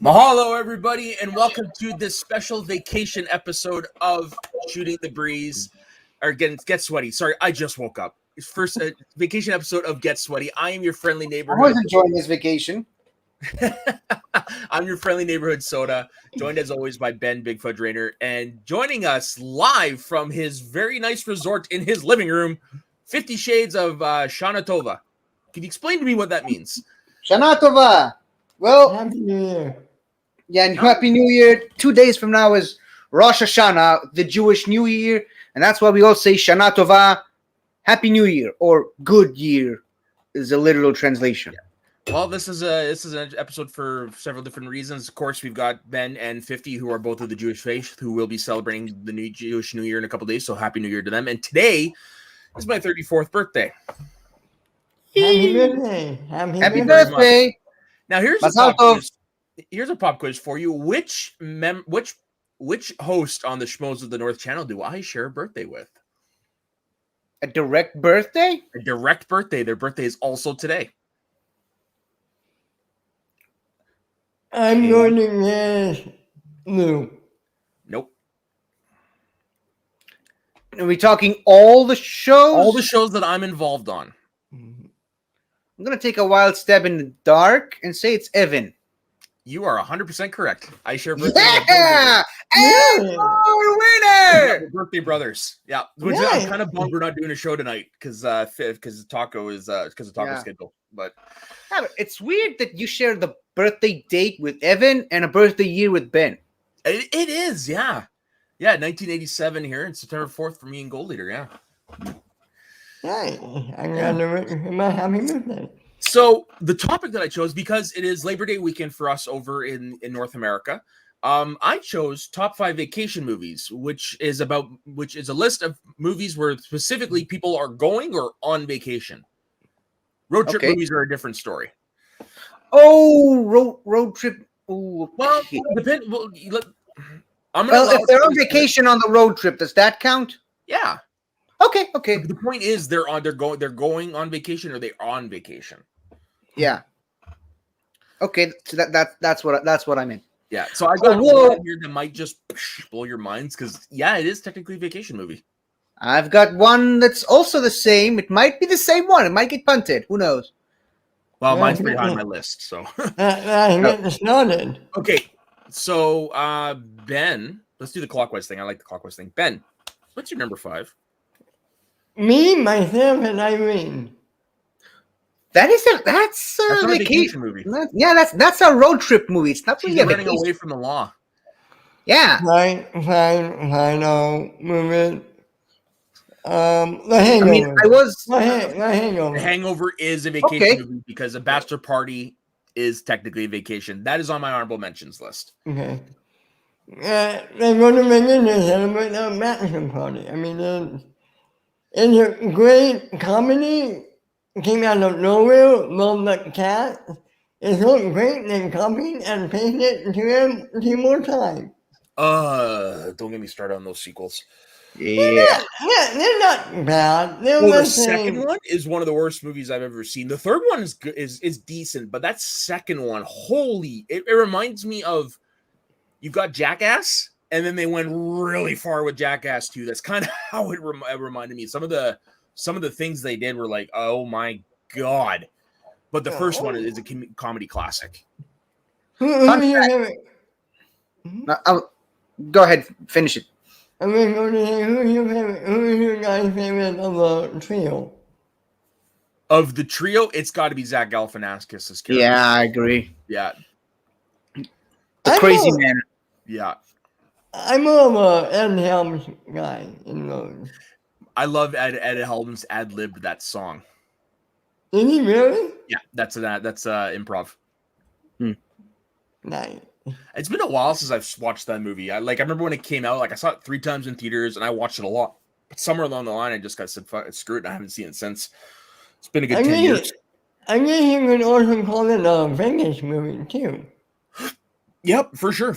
Mahalo, everybody, and welcome to this special vacation episode of Shooting the Breeze. Or Get Sweaty. Sorry, I just woke up. It's first vacation episode of Get Sweaty. I am your friendly I neighborhood. was enjoying this vacation. I'm your friendly neighborhood soda, joined as always by Ben Bigfoot Rainer, and joining us live from his very nice resort in his living room, 50 Shades of Shana Tova. Can you explain to me what that means? Shana Tova. Well, Happy New Year. yeah, and Happy New Year. 2 days from now is Rosh Hashanah, the Jewish New Year, and that's why we all say Shana Tova, Happy New Year, or Good Year is a literal translation. Well, this is an episode for several different reasons. Of course, we've got Ben and 50, who are both of the Jewish faith, who will be celebrating the new Jewish New Year in a couple days. So Happy New Year to them. And today is my 34th birthday. Happy birthday. Happy birthday. Now here's a pop quiz for you. Which host on the Schmoes of the North channel do I share a birthday with? A direct birthday? A direct birthday. Their birthday is also today. I'm going to guess Lou. Nope. Are we talking all the shows? All the shows that I'm involved on. I'm going to take a wild stab in the dark and say it's Evan. You are 100% correct. I share birthday. Yeah! And Really? our winner! We're birthday brothers. Yeah. Which Yeah. I'm kind of bummed we're not doing a show tonight because Taco is because of Taco's Yeah. schedule. But Yeah, but it's weird that you share the birthday date with Evan and a birthday year with Ben. it is, yeah. Yeah, 1987 here and September 4th for me and Gold Leader, yeah. Right. I'm going to wish him a happy birthday. So the topic that I chose, because it is Labor Day weekend for us over in North America, I chose top 5 vacation movies, which is a list of movies where specifically people are going or on vacation. Road trip Okay. movies are a different story. Oh, road trip. Ooh, Well, okay. depend. Well, I'm gonna Well, allow if they're on choice. vacation on the road trip, does that count? Yeah. Okay. The point is they're going on vacation or they're on vacation. Yeah. Okay, so that's what I meant. Yeah. So I got whoa. one here that might just blow your minds because it is technically a vacation movie. I've got one that's also the same. It might be the same one. It might get punted. Who knows? Well, Yeah, mine's pretty high on my list. So Getting started. okay. So Ben, let's do the clockwise thing. I like the clockwise thing. Ben, what's your number 5? Me, myself, and Irene. That's That's a not a vacation. vacation movie. Yeah, that's a road trip movie. It's not She's really a running vacation. away from the law. Yeah. Fine, I'll move it. The I Hangover. mean, I was. The Hangover. The Hangover is a vacation Okay. movie because a bachelor party is technically a vacation. That is on my honorable mentions list. Okay. They're going to begin to celebrate their bachelor party. I mean, it's a great comedy. It came out of nowhere. Love the cat. It's so great. They copied and pasted it 2 more times. Don't get me started on those sequels. Yeah. Yeah, they're not bad. They're Well, the just saying- second one is one of the worst movies I've ever seen. The third one is good, is decent, but that second one, it reminds me of you've got Jackass, and then they went really far with Jackass 2. That's kind of how it reminded me. Some of the things they did were like, oh my god. But the first one is a comedy classic. Who Fun do you fact. favorite? Go ahead, finish it. I mean, who is your guys' favorite of the trio? Of the trio, it's got to be Zach Galifianakis' character. Yeah, I agree. Yeah. The I'm crazy more- man. Yeah. I'm more of a Ed Helms guy in those. I love Ed Helms ad-libbed that song. Did he really? Yeah, that's improv. Nice. It's been a while since I've watched that movie. I remember when it came out. Like I saw it 3 times in theaters, and I watched it a lot. But somewhere along the line, I just got said, "Fuck it, screw it." And I haven't seen it since. It's been a good 10 years. I guess you could also call it a Vegas movie too. Yep, for sure.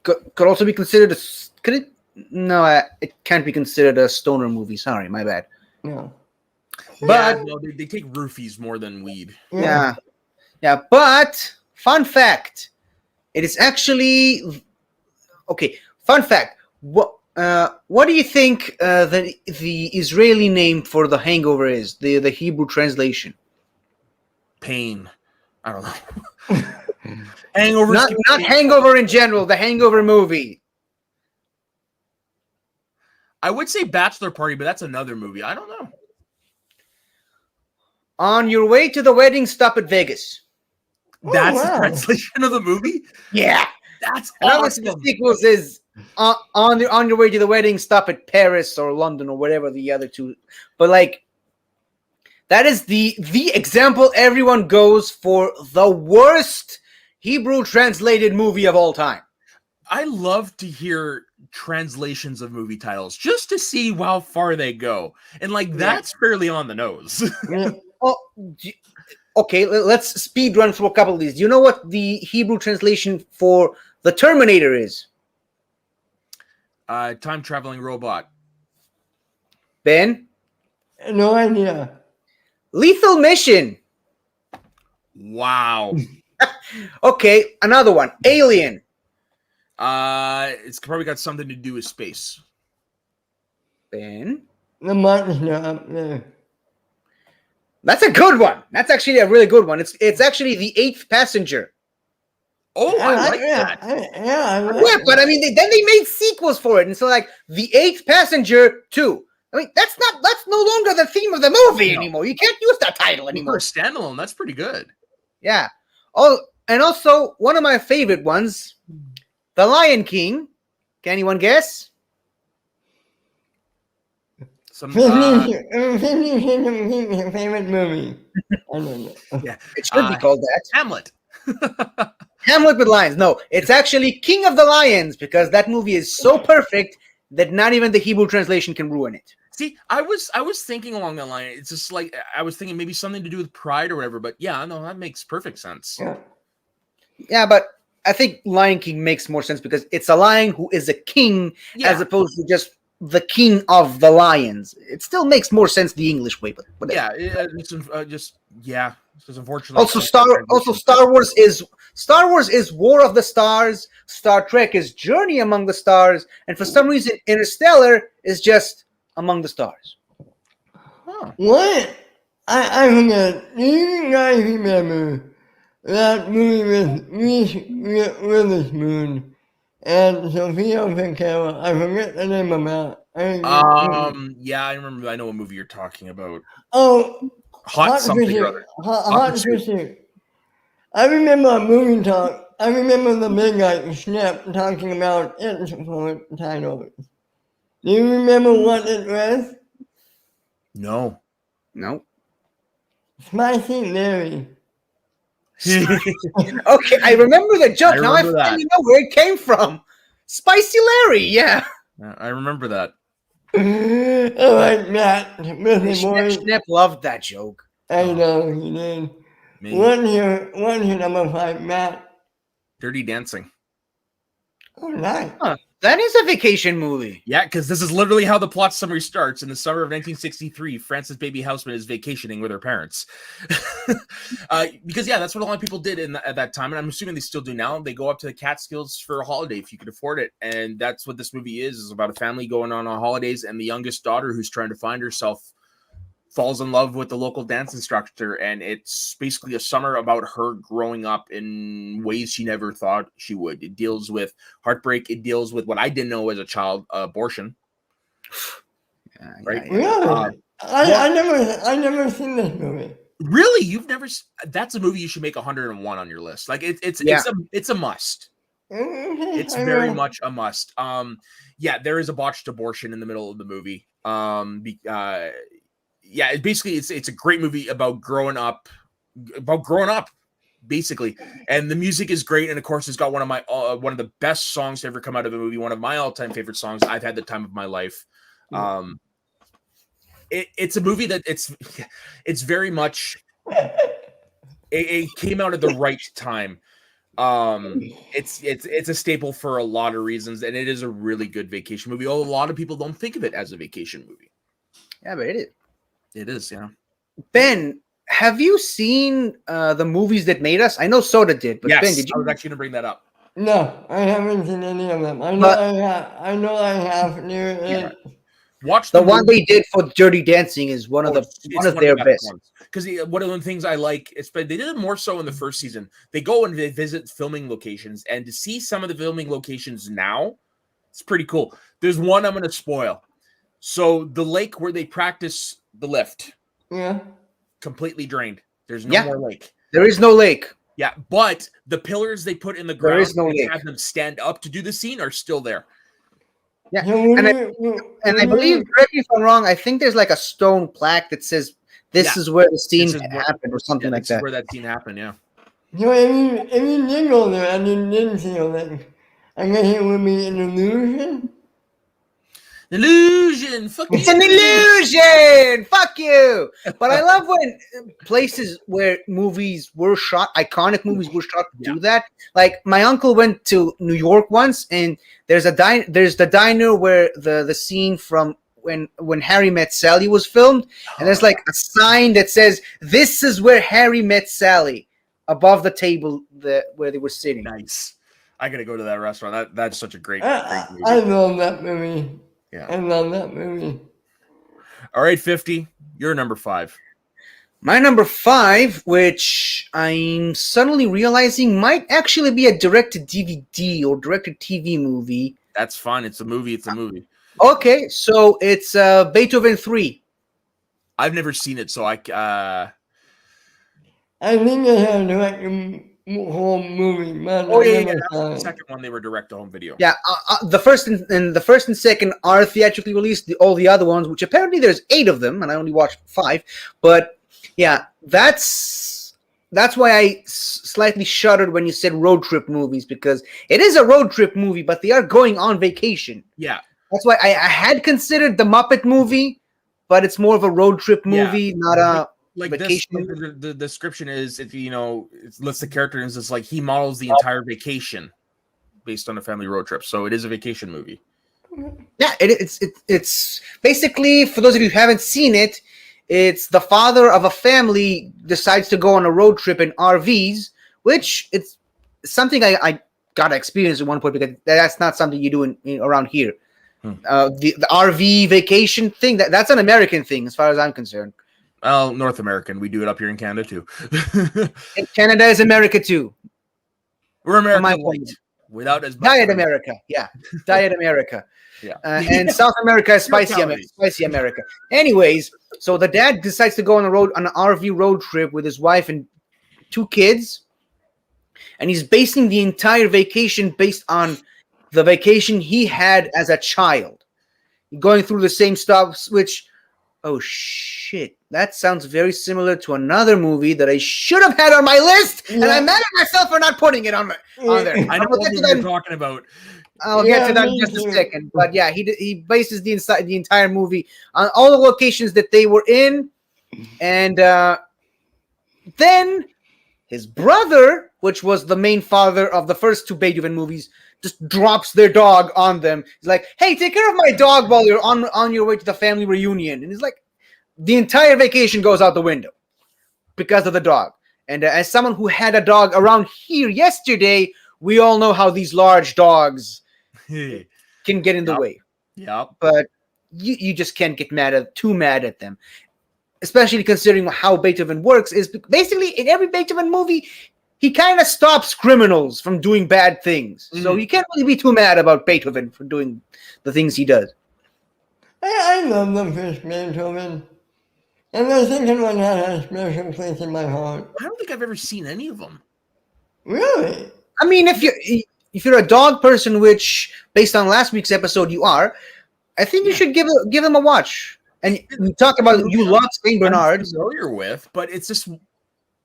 Could also be considered could it? No, it can't be considered a stoner movie. Sorry, my bad. No. But no, they take roofies more than weed. yeah, but fun fact. It is actually okay. Fun fact. What do you think the Israeli name for the Hangover is? The Hebrew translation. Pain. I don't know. Hangover. Not Hangover in general. The Hangover movie. I would say Bachelor Party, but that's another movie. I don't know. On your way to the wedding, stop at Vegas. That's the translation of the movie? Yeah. That's and awesome. The sequels is on your way to the wedding, stop at Paris or London or whatever the other two. But like, that is the example everyone goes for the worst Hebrew translated movie of all time. I love to hear translations of movie titles just to see how far they go. And like, that's fairly on the nose. Okay, let's speed run through a couple of these. Do you know what the Hebrew translation for the Terminator is? Time traveling robot. Ben? No idea. Lethal Mission. Wow. Okay, another one. Alien. It's probably got something to do with space. Ben? The Martin's not up there. That's a good one. That's actually a really good one. It's actually The Eighth Passenger. Oh, I like that. Yeah, but I mean, then they made sequels for it, and so like The Eighth Passenger 2. I mean, that's no longer the theme of the movie anymore. You can't use that title anymore. For a standalone, that's pretty good. Yeah. Oh, and also one of my favorite ones, The Lion King. Can anyone guess? Some favorite movie. I don't know. yeah, It should be called that. Hamlet. Hamlet with lions. No, it's actually King of the Lions because that movie is so perfect that not even the Hebrew translation can ruin it. See, I was thinking along that line. It's just like I was thinking maybe something to do with pride or whatever. But yeah, no, that makes perfect sense. Yeah, but I think Lion King makes more sense because it's a lion who is a king as opposed to just the king of the lions. It still makes more sense the English way, but whatever. Yeah, it's just unfortunately. Also, Star Wars is War of the Stars. Star Trek is Journey Among the Stars, and for some reason, Interstellar is just Among the Stars. Huh. What? I forget. Do you guys remember that movie with Reese Witherspoon and Sofia Vergara? I forget the name of that. Yeah, I remember. I know what movie you're talking about. Oh, Hot something or other. Hot Pursuit. I remember a movie talk. I remember the big guy, Snap, talking about its titles. Do you remember what it was? No. Spicy Larry. Okay, I remember the joke. Now I finally know where it came from. Spicy Larry, yeah. I remember that. All right, Matt. Schnepp loved that joke. I know he did. One here, number 5, Matt. Dirty Dancing. Oh, nice. Huh, that is a vacation movie. Yeah, because this is literally how the plot summary starts. In the summer of 1963, Frances Baby Houseman is vacationing with her parents. Because, yeah, that's what a lot of people did at that time. And I'm assuming they still do now. They go up to the Catskills for a holiday if you could afford it. And that's what this movie is about a family going on holidays. And the youngest daughter who's trying to find herself falls in love with the local dance instructor. And it's basically a summer about her growing up in ways she never thought she would. It deals with heartbreak. It deals with what I didn't know as a child, abortion. Right? Really? I never seen this movie. Really? You've never? That's a movie you should make 101 on your list. Like it's a must. It's very much a must. Yeah, there is a botched abortion in the middle of the movie. Yeah, it's a great movie about growing up, basically. And the music is great, and of course, it's got one of the best songs to ever come out of a movie. One of my all-time favorite songs. I've had the time of my life. It's a movie that it's very much. It came out at the right time. It's a staple for a lot of reasons, and it is a really good vacation movie. Although a lot of people don't think of it as a vacation movie. Yeah, but it is. It is, yeah. Ben, have you seen the movies that made us? I know Soda did, but Yes, Ben, did I you? was actually going to bring that up. No, I haven't seen any of them. I know But- I have. I know I have. Watch The one movie. they did for Dirty Dancing is one of their best. Because one of the things I like, they did it more so in the first season. They go and they visit filming locations, and to see some of the filming locations now, it's pretty cool. There's one I'm going to spoil. So the lake where they practice the lift, Yeah. completely drained. There's no more lake. There is no lake. Yeah, but the pillars they put in the There ground is no and lake. have them stand up to do the scene are still there. Yeah, So and I believe, correct me if I'm wrong, I think there's like a stone plaque that says this is where the scene happened or something like this is that. where that scene happened, yeah. So if you did go there and you didn't see a lake, I guess it would be an illusion. Illusion! Fuck It's you. an illusion! Fuck you! But I love when places where movies were shot, iconic movies were shot, do that. Like my uncle went to New York once, and there's the diner where the scene from when Harry Met Sally was filmed, and there's like a sign that says, "This is where Harry met Sally," above the table where they were sitting. Nice. I gotta go to that restaurant. That's such a great movie. I love that movie. Yeah. I love that movie. All right, 50. You're number 5. My number 5, which I'm suddenly realizing might actually be a direct-to-DVD or direct-to-TV movie. That's fine. It's a movie. It's a movie. Okay, so it's Beethoven 3. I've never seen it, so I think they had a direct whole movie. Man, the second one they were direct to home video. Yeah, the first and second are theatrically released. All the other ones, which apparently there's 8 of them, and I only watched 5. But yeah, that's why I slightly shuddered when you said road trip movies, because it is a road trip movie, but they are going on vacation. Yeah, that's why I had considered the Muppet movie, but it's more of a road trip movie, not a vacation. The description is, if you know, it lists the character and it's like he models the entire vacation based on a family road trip. So it is a vacation movie. Yeah, it's basically, for those of you who haven't seen it, it's the father of a family decides to go on a road trip in RVs, which it's something I got to experience at one point, because that's not something you do around here. The RV vacation thing, that's an American thing as far as I'm concerned. Well, North American. We do it up here in Canada too. And Canada is America too. We're American without as much Diet America. Yeah, Diet America. Yeah. And South America is spicy America. Anyways, so the dad decides to go on an RV road trip with his wife and 2 kids, and he's basing the entire vacation based on the vacation he had as a child, going through the same stops, which, oh shit, that sounds very similar to another movie that I should have had on my list, and I'm mad at myself for not putting it on there. I know what you're talking about. I'll get to that in just a second. But yeah, he bases the entire movie on all the locations that they were in, and then his brother, which was the main father of the first 2 Beethoven movies, just drops their dog on them. He's like, "Hey, take care of my dog while you're on your way to the family reunion." And he's like, the entire vacation goes out the window because of the dog. And as someone who had a dog around here yesterday, we all know how these large dogs can get in the way. Yeah. But you just can't get too mad at them. Especially considering how Beethoven works, is basically in every Beethoven movie, he kind of stops criminals from doing bad things. So you can't really be too mad about Beethoven for doing the things he does. I love the first Beethoven. And the second one had a special place in my heart. I don't think I've ever seen any of them. Really? I mean, if you're a dog person, which based on last week's episode you are, I think you should give them a watch. And we talk about you love Saint Bernards. I'm familiar with, but it's just,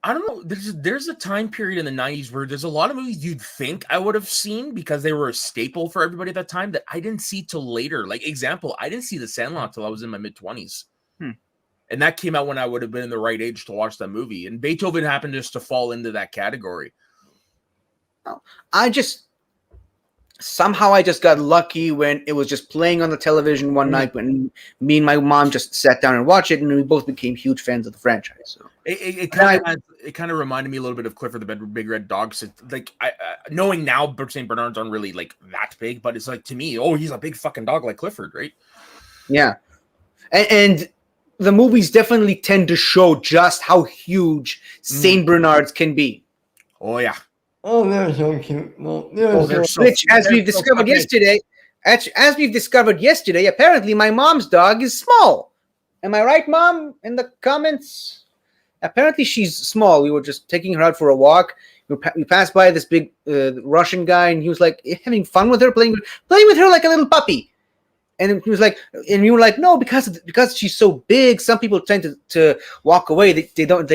I don't know. There's a time period in the 90s where there's a lot of movies you'd think I would have seen because they were a staple for everybody at that time that I didn't see till later. Like, example, I didn't see The Sandlot till I was in my mid-20s. And that came out when I would have been in the right age to watch that movie. And Beethoven happened just to fall into that category. I just got lucky when it was just playing on the television one night when me and my mom just sat down and watched it, and we both became huge fans of the franchise. So. It kind of reminded me a little bit of Clifford the Big Red Dog. So, like, knowing now, St. Bernards aren't really like that big, but it's like to me, oh, he's a big fucking dog like Clifford, right? Yeah, and the movies definitely tend to show just how huge St. Bernards can be. Oh yeah. Oh, they're so cute. Which, as we've discovered yesterday, apparently my mom's dog is small. Am I right, Mom? In the comments. Apparently she's small. We were just taking her out for a walk. We passed by this big Russian guy, and he was like having fun with her, playing with her like a little puppy. And he was like, and we were like, no, because she's so big, some people tend to walk away. They don't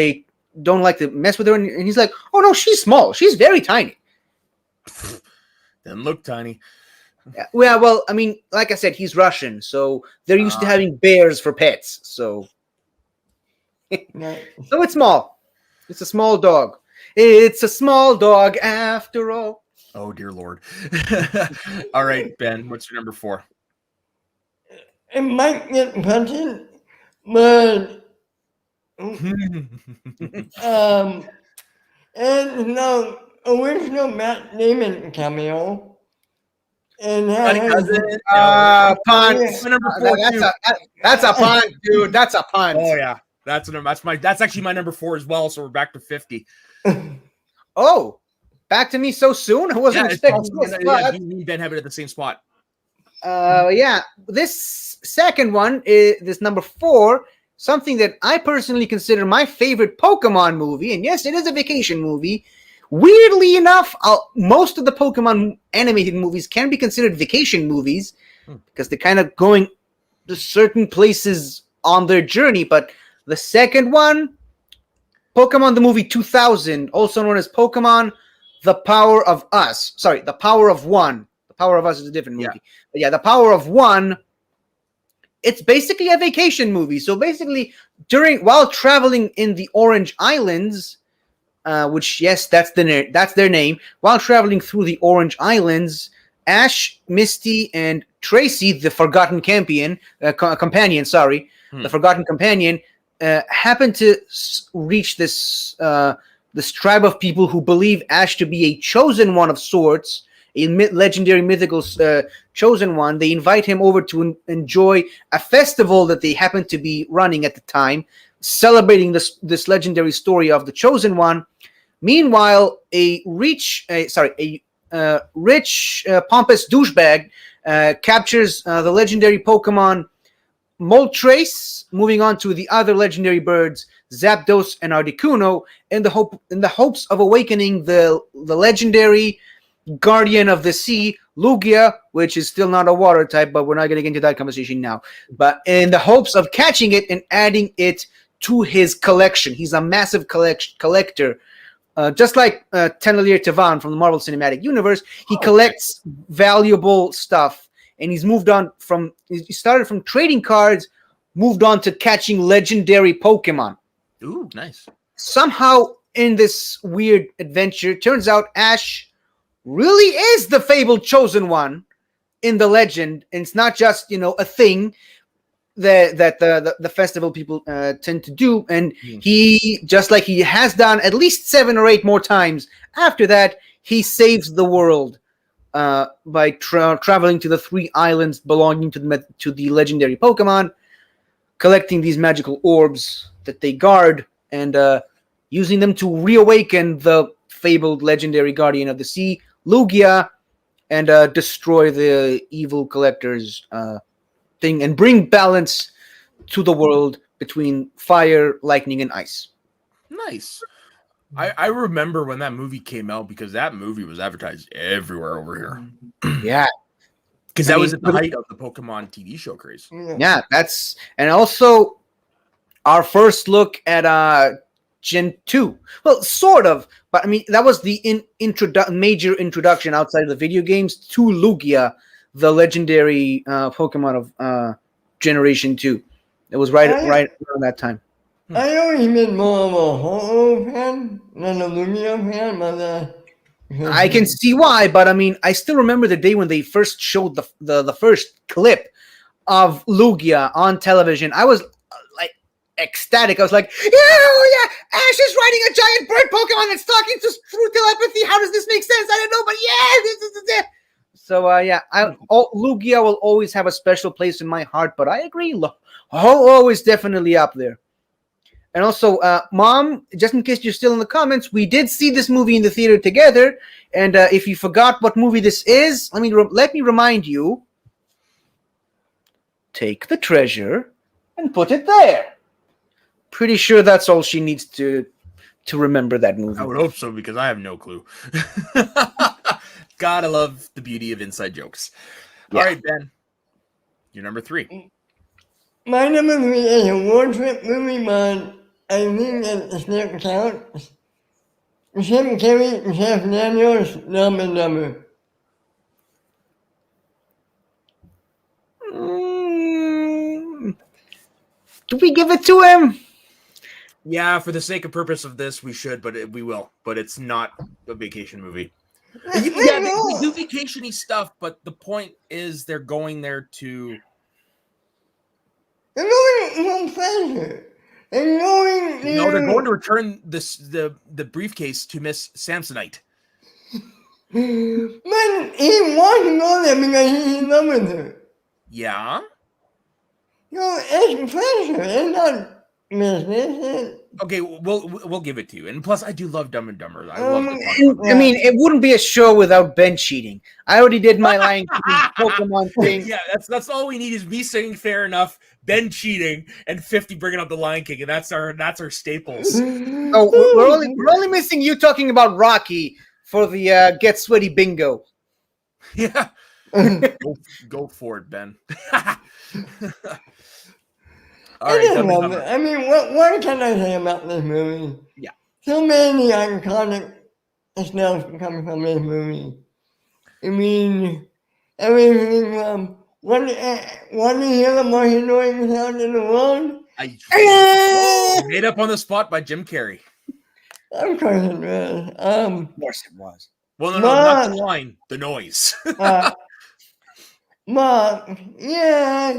like to mess with her. And he's like, oh no, she's small. She's very tiny. Doesn't look tiny. Yeah, well, I mean, like I said, he's Russian, so they're used to having bears for pets. So. So it's small. It's a small dog. It's a small dog after all. Oh dear Lord. All right, Ben, what's your number 4? It might get punted, but and the original Matt Damon cameo. And punt. Number 4. That's a punt, dude. That's a punt. Oh yeah. That's actually my number 4 as well. So we're back to 50. Oh, back to me so soon? I wasn't expecting this. Me and Ben have it at the same spot. Yeah. This second one is this number 4, something that I personally consider my favorite Pokemon movie. And yes, it is a vacation movie. Weirdly enough, most of the Pokemon animated movies can be considered vacation movies because they're kind of going to certain places on their journey. But the second one, Pokemon the movie 2000, also known as Pokemon The Power of Us. Sorry, The Power of One. The Power of Us is a different movie. Yeah. But yeah, The Power of One, it's basically a vacation movie. So basically, while traveling in the Orange Islands, which, yes, that's their name, while traveling through the Orange Islands, Ash, Misty, and Tracy, the Forgotten Companion, the Forgotten Companion, happened to reach this tribe of people who believe Ash to be a chosen one of sorts, a legendary mythical chosen one. They invite him over to enjoy a festival that they happen to be running at the time, celebrating this legendary story of the chosen one. Meanwhile, a rich pompous douchebag captures the legendary Pokemon Moltres, moving on to the other legendary birds, Zapdos and Articuno, in the hopes of awakening the legendary guardian of the sea, Lugia, which is still not a water type, but we're not going to get into that conversation now. But in the hopes of catching it and adding it to his collection. He's a massive collector. Just like Tenelier Tavan from the Marvel Cinematic Universe, he collects valuable stuff. And he's he started from trading cards, moved on to catching legendary Pokemon. Ooh, nice. Somehow, in this weird adventure, turns out Ash really is the fabled chosen one in the legend. And it's not just, a thing that the festival people tend to do. And he, just like he has done at least 7 or 8 more times after that, he saves the world by traveling to the 3 islands belonging to the legendary Pokemon, collecting these magical orbs that they guard, and using them to reawaken the fabled legendary guardian of the sea, Lugia, and destroy the evil collector's thing and bring balance to the world between fire, lightning, and ice. Nice. I remember when that movie came out because that movie was advertised everywhere over here. Yeah. Because that was at the height of the Pokemon TV show craze. Yeah, and also our first look at Gen 2. Well, sort of, but I mean, that was the major introduction outside of the video games to Lugia, the legendary Pokemon of Generation 2. It was right around that time. I always been more of a Ho-Oh fan than a Lugia fan, but I can see why, but I mean, I still remember the day when they first showed the first clip of Lugia on television. I was like ecstatic. I was like, yeah, oh yeah, Ash is riding a giant bird Pokemon that's talking to through telepathy. How does this make sense? I don't know, but yeah. So yeah, Lugia will always have a special place in my heart. But I agree, Ho-Oh is definitely up there. And also, Mom, just in case you're still in the comments, we did see this movie in the theater together. And if you forgot what movie this is, let me remind you. Take the treasure and put it there. Pretty sure that's all she needs to remember that movie. I would hope so, because I have no clue. Gotta love the beauty of inside jokes. Yeah. All right, Ben. You're number 3. My number 3 is a road trip movie, but I think that it still counts. Jim Carrey and Jeff Daniels, Dumb and Dumber. Do we give it to him? Yeah, for the sake of purpose of this, we should, but we will. But it's not a vacation movie. Yeah, they do vacation-y stuff, but the point is they're going there to... They're going to pleasure. They're going to... No, they're going to return the briefcase to Miss Samsonite. But he wants to go there because he's in love with her. Yeah? No, it's pleasure. It's not business. Okay, we'll give it to you. And plus, I do love Dumb and Dumber. I love I mean, it wouldn't be a show without Ben cheating. I already did my Lion King Pokemon thing. Yeah, that's all we need is me saying fair enough, Ben cheating, and 50 bringing up the Lion King, and that's our staples. Oh, we're only missing you talking about Rocky for the Get Sweaty bingo. Yeah, go for it, Ben. All right, I mean, what can I say about this movie? Yeah. So many iconic stuff comes from this movie. I mean, everything from one to hear the most annoying sound in the world. Made up on the spot by Jim Carrey. Of course it was. Of course it was. Well, no, not the line, the noise. Mark, yeah.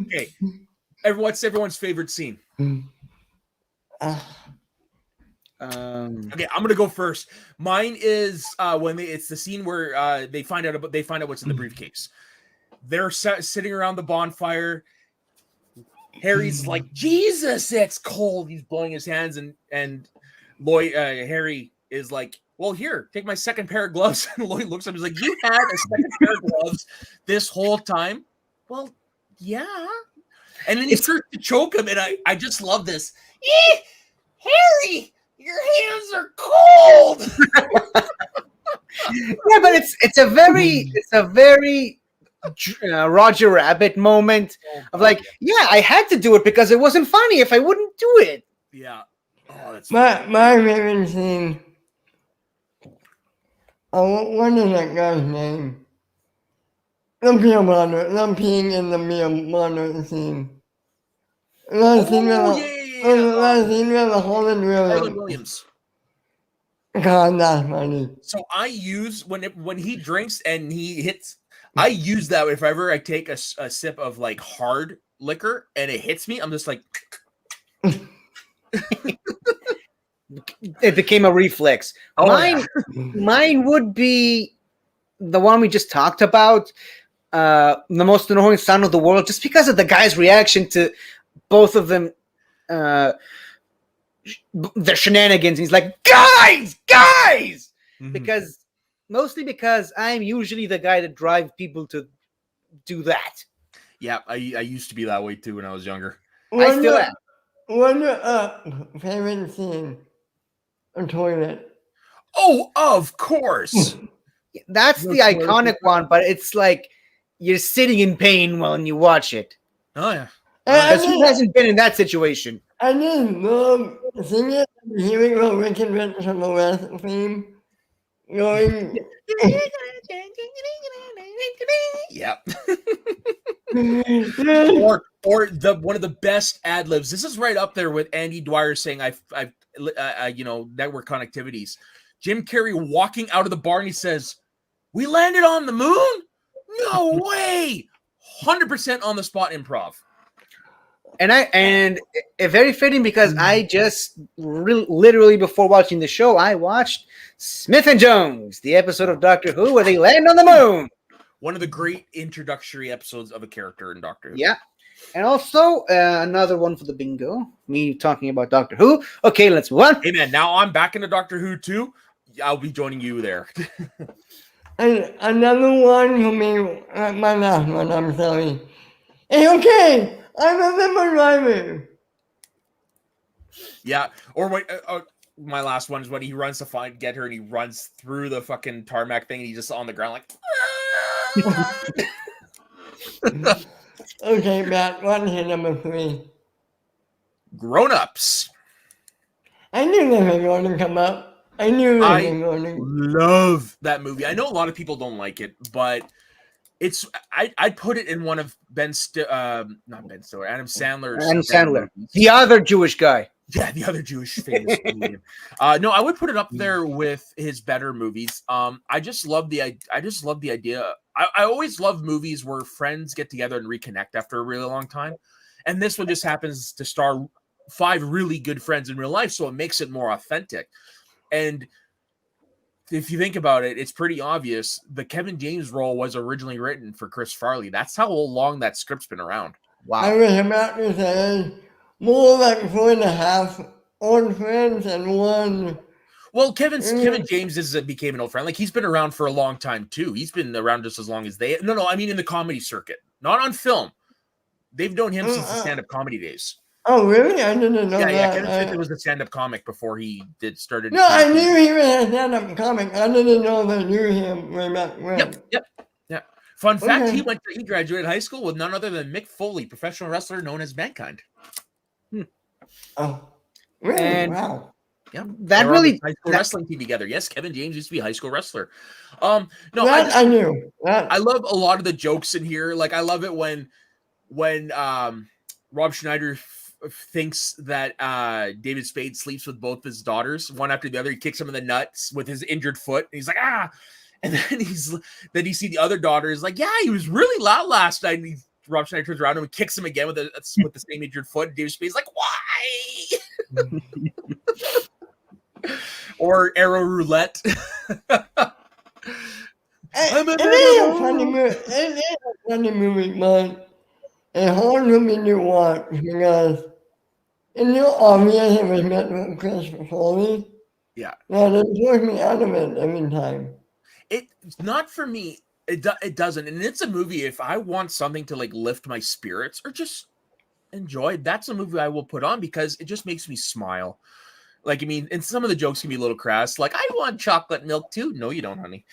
Okay. What's everyone's favorite scene? Okay, I'm gonna go first. Mine is when it's the scene where they find out what's in the briefcase. They're sitting around the bonfire. Harry's like, Jesus, it's cold. He's blowing his hands, and Harry is like, well, here, take my second pair of gloves. And Lloyd looks at him, he's like, you had a second pair of gloves this whole time? Well, yeah. And then he starts to choke him, and I just love this. Harry, your hands are cold. Yeah, but it's a very Roger Rabbit moment of like, yeah, I had to do it because it wasn't funny if I wouldn't do it. Yeah. Oh, that's my favorite scene. What is that guy's name? The beer bottle. The peeing in the beer bottle scene. The scene with the Holland Williams. God, that's funny. So I use when he drinks and he hits. I use that if ever I take a sip of like hard liquor and it hits me, I'm just like. It became a reflex. Mine would be the one we just talked about, the most annoying sound of the world, just because of the guy's reaction to both of them, their shenanigans. He's like, guys! Mm-hmm. Mostly because I'm usually the guy that drives people to do that. Yeah, I used to be that way too when I was younger. I still am. Favorite scene. A toilet. Oh, of course. That's the iconic one, but it's like you're sitting in pain when you watch it. Oh yeah. Because who hasn't been in that situation? I just love seeing it, hearing the Wicked Witch from the West theme going. Yep. or the one of the best ad libs. This is right up there with Andy Dwyer saying, "I've network connectivities." Jim Carrey walking out of the bar and he says, "We landed on the moon? No way!" 100% on the spot improv. and very fitting because I just literally before watching the show, I watched Smith and Jones, the episode of Doctor Who where they land on the moon. One of the great introductory episodes of a character in Doctor Who. Yeah. And also another one for the bingo. Me talking about Doctor Who. Okay, let's move on. Hey man, now I'm back into Doctor Who too. I'll be joining you there. And another one who made my last one, I'm sorry. Hey, okay, I remember driving. Yeah, or wait, my last one is when he runs to get her, and he runs through the fucking tarmac thing, and he's just on the ground like. Okay, Matt, what is number 3? Grown Ups. I knew they were going to come up. I knew they were going to. Love that movie. I know a lot of people don't like it, but I'd put it in one of Adam Sandler's. Adam Sandler, the other Jewish guy. Yeah, the other Jewish famous comedian. No, I would put it up there with his better movies. I just love the idea. I always love movies where friends get together and reconnect after a really long time, and this one just happens to star 5 really good friends in real life, so it makes it more authentic. And if you think about it, it's pretty obvious the Kevin James role was originally written for Chris Farley. That's how long that script's been around. Wow. I was about to say more like 4.5 old friends and 1. Well, Kevin James became an old friend. Like, he's been around for a long time too. He's been around just as long as they. No, I mean in the comedy circuit, not on film. They've known him since the stand-up comedy days. Oh, really? I didn't know that. Yeah, Kevin Smith was a stand-up comic before he started. No, I knew he was a stand-up comic. I didn't know they knew him way back when. Yep. Fun fact: he graduated high school with none other than Mick Foley, professional wrestler known as Mankind. Oh, really? And wow. Yeah, that really high school wrestling team together. Yes, Kevin James used to be a high school wrestler. No, I knew. I love a lot of the jokes in here. Like, I love it when Rob Schneider thinks that David Spade sleeps with both his daughters, one after the other. He kicks him in the nuts with his injured foot. And he's like, ah. And then you see the other daughter is like, yeah, he was really loud last night. And Rob Schneider turns around and kicks him again with the same injured foot. And David Spade's like, why? Or Arrow Roulette. It is a funny movie, but it's hard for me to watch because it's so obvious it was meant for Chris Foley. Yeah. And it took me out of it every time. It's not for me. It doesn't. And it's a movie, if I want something to like lift my spirits or just enjoy, that's a movie I will put on because it just makes me smile. Like, I mean, and some of the jokes can be a little crass. Like, I want chocolate milk too. No, you don't, honey.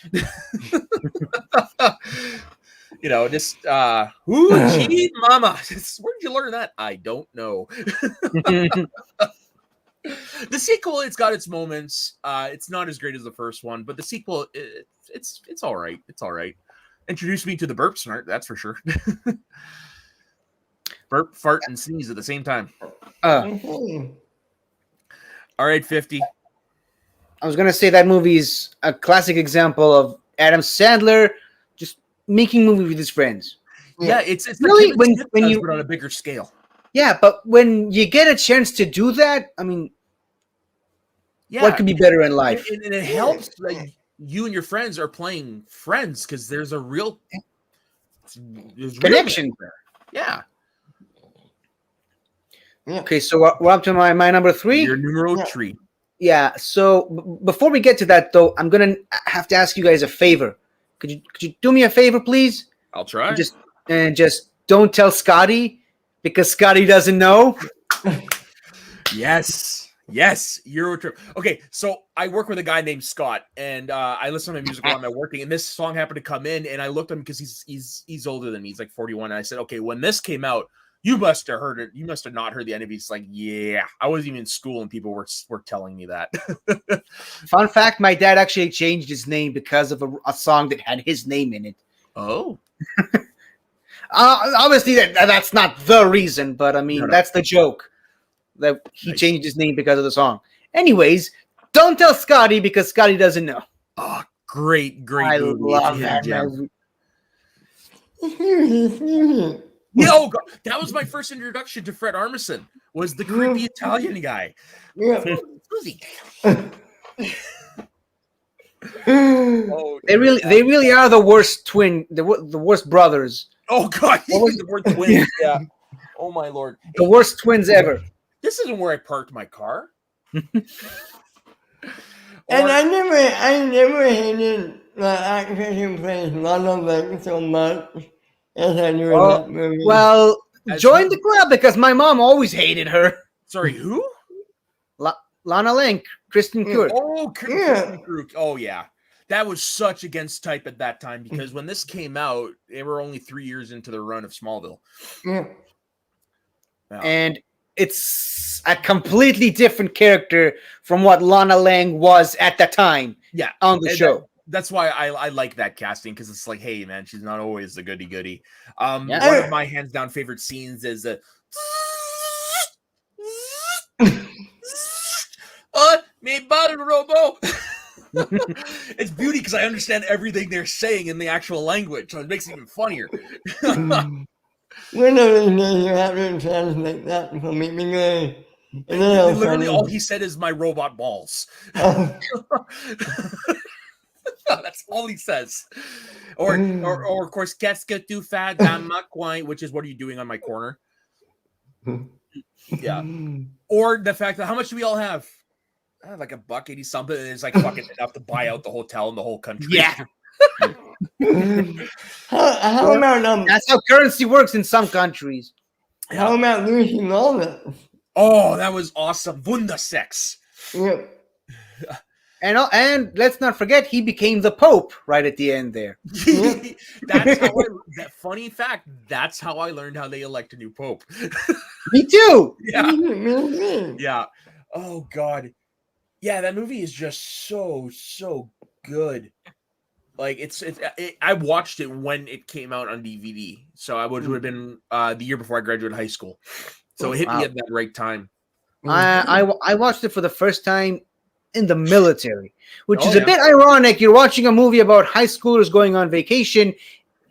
Just, ooh, gee, mama. Where'd you learn that? I don't know. The sequel, it's got its moments. It's not as great as the first one, but the sequel, it's all right. It's all right. Introduced me to the burp snort, that's for sure. Burp, fart, and sneeze at the same time. All right, 50. I was gonna say that movie is a classic example of Adam Sandler just making movies with his friends. Yeah, it's really like when you but on a bigger scale. Yeah, but when you get a chance to do that, I mean, what could be better in life? And it helps that you and your friends are playing friends because there's a real connection there. Yeah. Okay, so we're up to my number 3. Your numero 3. Yeah. So before we get to that, though, I'm gonna have to ask you guys a favor. Could you do me a favor, please? I'll try. Just don't tell Scotty because Scotty doesn't know. Yes, Eurotrip. Okay, so I work with a guy named Scott, and I listen to my music while I'm working. And this song happened to come in, and I looked at him because he's older than me. He's like 41. And I said, okay, when this came out, you must have heard it. You must have not heard the end of it. He's like, yeah, I wasn't even in school, and people were telling me that. Fun fact: my dad actually changed his name because of a song that had his name in it. Oh. Obviously, that's not the reason, but I mean, that's the joke. That he changed his name because of the song. Anyways, don't tell Scotty because Scotty doesn't know. Oh, great I movie. love that movie. Yo, God, that was my first introduction to Fred Armisen. Was the creepy Italian guy? Yeah. Susie. They really are the worst the worst brothers, Oh God, What was the word twins. Yeah. Oh my lord. the Hey, worst twins ever. this isn't where I parked my car. And Or- I never hated the actress who plays Lana Lang so much as I do in Oh, that movie. Well, As join who? the club because my mom always hated her. sorry, who? Lana Lang, Kristen Stewart. Oh, Yeah. Kristen Krug. Oh yeah. That was such against type at that time because when this came out, they were only 3 years into the run of Smallville. Yeah. Yeah. And it's a completely different character from what Lana Lang was at the time Yeah. on the And show. That's why I like that casting because it's like, hey man, she's not always the goody goody. Yeah. One of my hands down favorite scenes is me bottle robo. It's beauty because I understand everything they're saying in the actual language, so it makes it even funnier. One of these days you have to translate that for me because and then I'll Literally, find all it. he said is my robot balls. Oh, That's all he says. Or of course, qu'est-ce que tu fais dans ma coin, which is what are you doing on my corner? Yeah. Or the fact that how much do we all have? Like $1.80 something, and it's like fucking enough to buy out the hotel in the whole country. Yeah. how about That's how currency works in some countries. how about Lucy Lawless? Oh, that was awesome. Wundersex. Yeah. And let's not forget, he became the Pope right at the end there. That's how that funny fact. That's how I learned how they elect a new pope. Me too. Yeah. Yeah. Yeah. Oh God. Yeah, that movie is just so good. Like I watched it when it came out on DVD, so I would have been the year before I graduated high school. So it hit me at that right time. I watched it for the first time in the military, which Oh, is a yeah. bit ironic. You're watching a movie about high schoolers going on vacation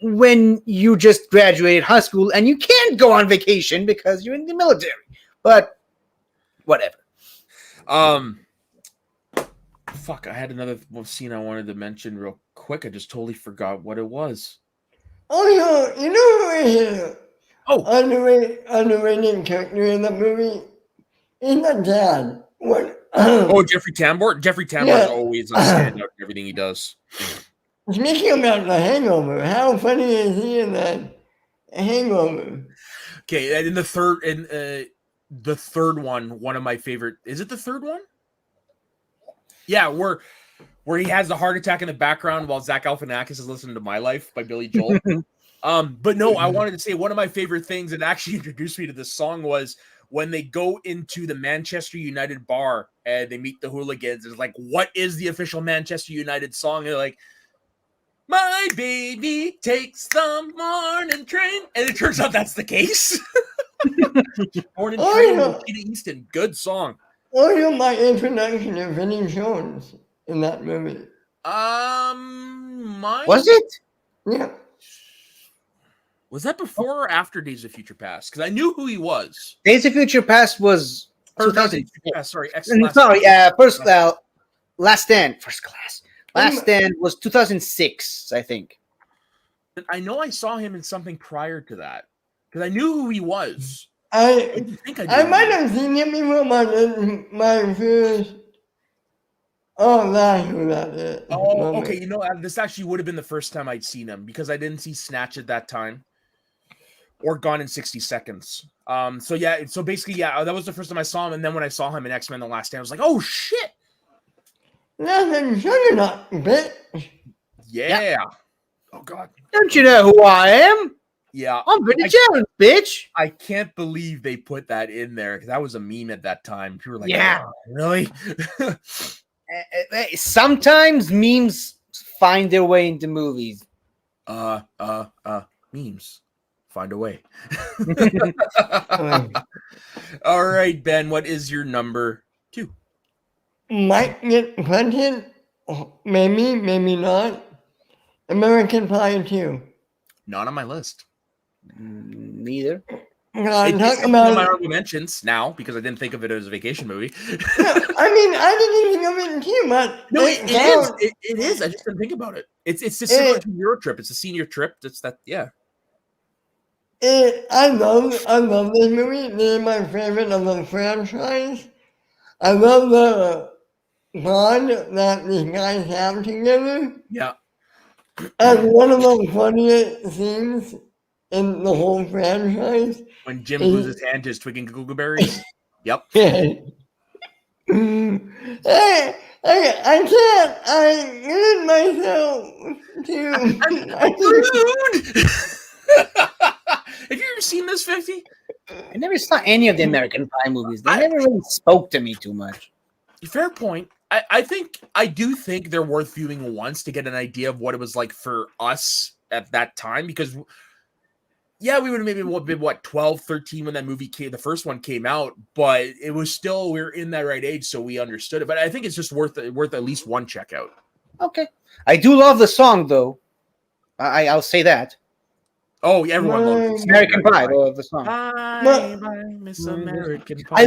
when you just graduated high school and you can't go on vacation because you're in the military. But whatever. Fuck, I had another scene I wanted to mention real quick. I just totally forgot what it was. Oh, you know who is Oh, underrated character in the movie? He's the dad. What? oh, Jeffrey Tambor. Jeffrey Tambor is Yeah. always a standout in everything he does. Speaking about The Hangover, how funny is he in that Hangover? Okay, and in the third one of my favorite. Is it the third one? Yeah, where he has the heart attack in the background while Zach Galifianakis is listening to "My Life" by Billy Joel. But no, I wanted to say one of my favorite things that actually introduced me to this song was when they go into the Manchester United bar and they meet the hooligans. It's like, what is the official Manchester United song? And they're like, my baby takes the morning train. And it turns out that's the case. Morning Oh, Train yeah. with Peter Easton. Good song. Or my introduction of Vinnie Jones in that movie. Mine Was it? Yeah. was that before or after Days of Future Past? Because I knew who he was. Days of Future Past was Or 2000. Days of Future Past, sorry, Last Stand, first class. Last Stand was 2006, I think. I know I saw him in something prior to that because I knew who he was. I didn't think I did. I might have seen him before my first. Oh, that's who that is. Oh, okay. You know, this actually would have been the first time I'd seen him because I didn't see Snatch at that time or Gone in 60 Seconds. So yeah, so basically, yeah, that was the first time I saw him. And then when I saw him in X-Men: The Last Stand, I was like, oh shit. Nothing juggernaut, bitch. Yeah. Oh god. Don't you know who I am? Yeah. I'm Vinnie Jones, bitch. I can't believe they put that in there because that was a meme at that time. People were like, Yeah. "Oh, really?" Sometimes memes find their way into movies. Memes. Find a way. All right, Ben, what is your number 2? Might get printed. Maybe not. American Pie 2. Not on my list. Neither. It's Talk one of my about. honorable mentions now because I didn't think of it as a vacation movie. I mean, I didn't even know it too much. No, it is. It is. I just didn't think about it. It's just similar to Euro Trip. It's a senior trip. It's that. Yeah. I love this movie. This is my favorite of the franchise. I love the bond that these guys have together. Yeah. And one of the funniest scenes in the whole franchise. When Jim glues his hand to his twigging googleberries. Yep. Hey, I can't. I glued myself to. Have you ever seen this 50? I never saw any of the American Pie movies. They never really spoke to me too much. Fair point. I do think they're worth viewing once to get an idea of what it was like for us at that time because yeah, we would have maybe been 12, 13 when that movie came, the first one came out, but it was still, we were in that right age, so we understood it. But I think it's just worth at least one check out. Okay. I do love the song though. I'll say that. Oh, yeah, everyone loves American Pie, the song. Bye, Miss American Pie. I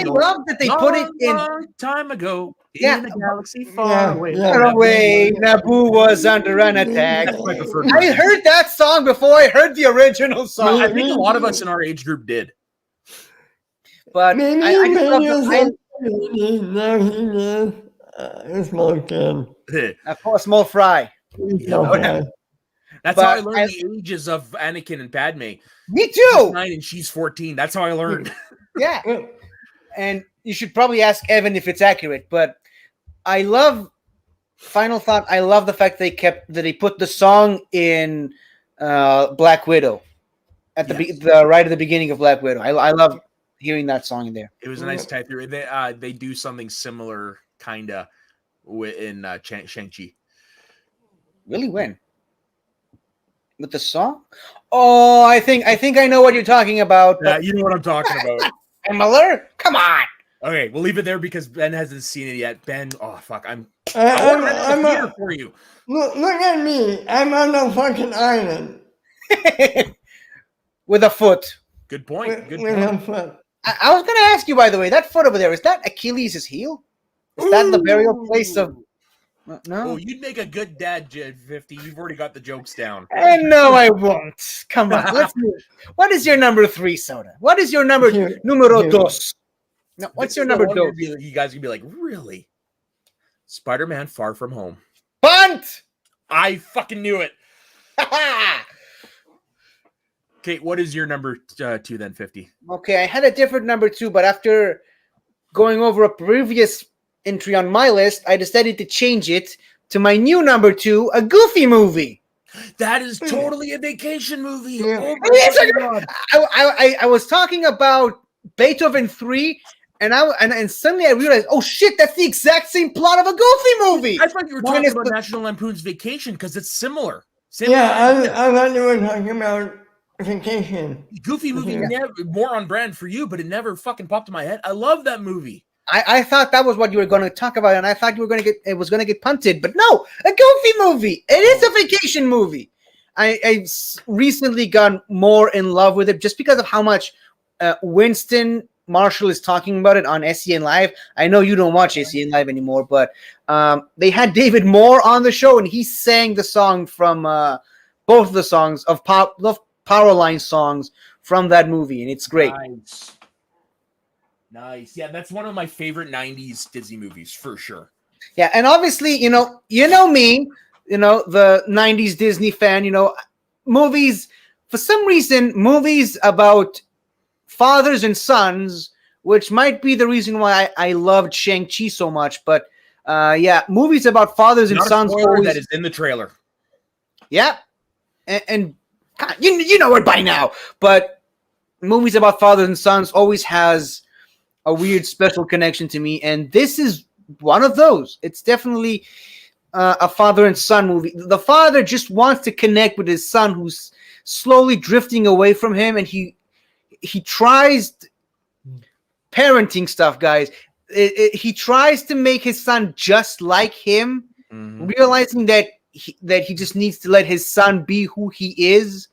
love that they put it in long time ago. Yeah. In a galaxy far away. Far away, Naboo was under an attack. That's my preferred I heard that song before I heard the original song. I think a lot of us in our age group did. But Maybe I just a small kid. a small fry. That's how I learned the ages of Anakin and Padme. Me He's too. 9 and she's 14. That's how I learned. Yeah. And you should probably ask Evan if it's accurate. But I love final thought. I love the fact they put the song in Black Widow at the right at the beginning of Black Widow. I love hearing that song in there. It was a nice type through. They do something similar, kinda, in Shang-Chi. Really, when? With the song? Oh, I think I know what you're talking about. Yeah, you know what I'm talking about. Miller, come on. Okay, we'll leave it there because Ben hasn't seen it yet. Ben, oh fuck, I'm here for you. Look at me. I'm on a fucking island. With a foot. Good point. With a foot. I was going to ask you, by the way, that foot over there, is that Achilles' heel? Is that the burial place of... No? Oh, you'd make a good dad, Jed 50. You've already got the jokes down. No, I won't. Come on, let's move. What is your number 3, Soda? What is your numero dos? No, what's your number dos? You guys can be like, really? Spider-Man Far From Home. Bunt! I fucking knew it. Okay, what is your number 2 then, 50? Okay, I had a different number 2, but after going over a previous entry on my list, I decided to change it to my new number 2, a Goofy movie. That is totally a vacation movie. Yeah. Oh my God. I was talking about Beethoven 3, and suddenly I realized, oh shit, that's the exact same plot of a Goofy movie. I thought you were talking about National Lampoon's Vacation because it's similar. I thought you were talking about Vacation. Goofy movie, never, more on brand for you, but it never fucking popped in my head. I love that movie. I thought that was what you were going to talk about, and I thought you were going to get punted, but no, a Goofy movie. It is a vacation movie. I recently got more in love with it just because of how much Winston Marshall is talking about it on SEN Live. I know you don't watch SEN Live anymore, but they had David Moore on the show, and he sang the song from both of the songs of Powerline songs from that movie, and it's great. Nice. Yeah, that's one of my favorite 90s Disney movies for sure. Yeah, and obviously, you know me, the 90s Disney fan, movies, for some reason, movies about fathers and sons, which might be the reason why I loved Shang-Chi so much, but movies about fathers and sons. That is in the trailer. Yeah, and you know it by now, but movies about fathers and sons always has a weird special connection to me, and this is one of those. It's definitely a father and son movie. The father just wants to connect with his son who's slowly drifting away from him, and he tries parenting stuff, guys. He tries to make his son just like him, realizing that he just needs to let his son be who he is,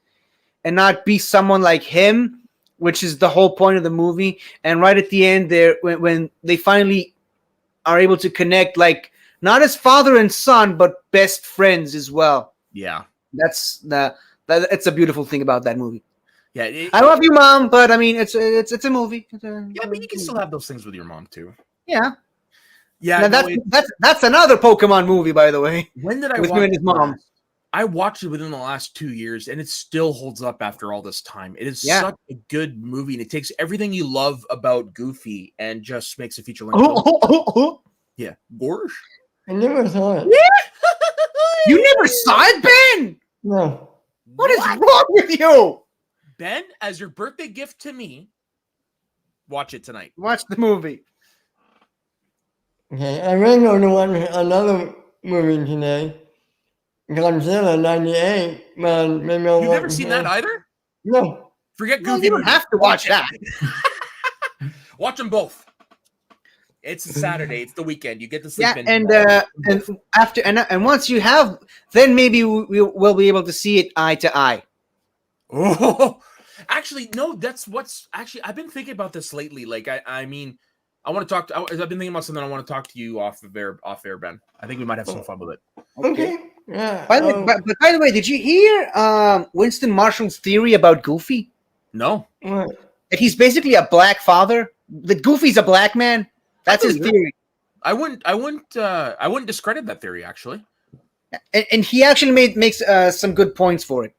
and not be someone like him, which is the whole point of the movie. And right at the end, there when they finally are able to connect, like not as father and son, but best friends as well. Yeah. That's it's a beautiful thing about that movie. Yeah. I love you, Mom, but I mean, it's a movie. Yeah, but you can still have those things with your mom too. Yeah. Yeah. Now, that's another Pokemon movie, by the way. When did I with watch him and his mom? I watched it within the last 2 years, and it still holds up after all this time. It is such a good movie, and it takes everything you love about Goofy and just makes a feature length. Yeah, Gorge. I never saw it. You never saw it, Ben? No. What is wrong with you? Ben, as your birthday gift to me, watch it tonight. Watch the movie. Okay, I really going to watch another movie today. Godzilla 98. Man, maybe I'll You've watch never seen that either? No. Forget No, Goofy. you don't have to watch that. Watch them both. It's a Saturday. It's the weekend. You get to sleep in. And after and once you have, then maybe we'll be able to see it eye to eye. Oh, actually, no. That's what's actually. I've been thinking about this lately. Like, I mean, I want to talk. I've been thinking about something. I want to talk to you off air, Ben. I think we might have some fun with it. Okay. Yeah. By the way, did you hear Winston Marshall's theory about Goofy? No. What? That he's basically a black father. That Goofy's a black man. That's his theory. I wouldn't discredit that theory, actually. And he actually makes some good points for it.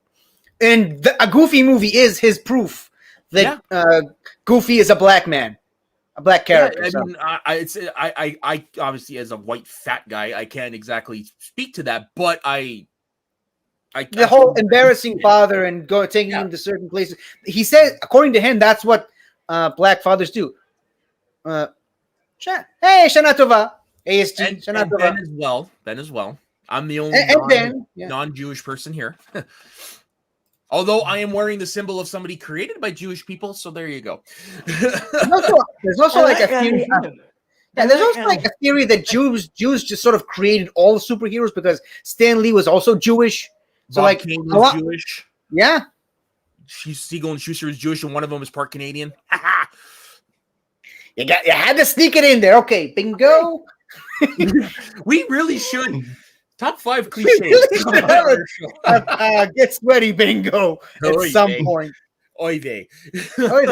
And a Goofy movie is his proof that Goofy is a black man, a black character. Yeah, I obviously, as a white fat guy, I can't exactly speak to that, but the whole embarrassing father and taking him to certain places. He said, according to him, that's what black fathers do. Hey, Shana Tova. ASG, and Ben as well. I'm the only non-Jewish person here. Although I am wearing the symbol of somebody created by Jewish people, so there you go. There's also like a theory. There's also like a theory that Jews just sort of created all the superheroes because Stan Lee was also Jewish. So Bob like Kane was Jewish. Yeah. Siegel and Schuster was Jewish, and one of them was part Canadian. You had to sneak it in there. Okay, bingo. We really should. Top 5 cliches. Really get sweaty bingo at some point. Oy vey. Oy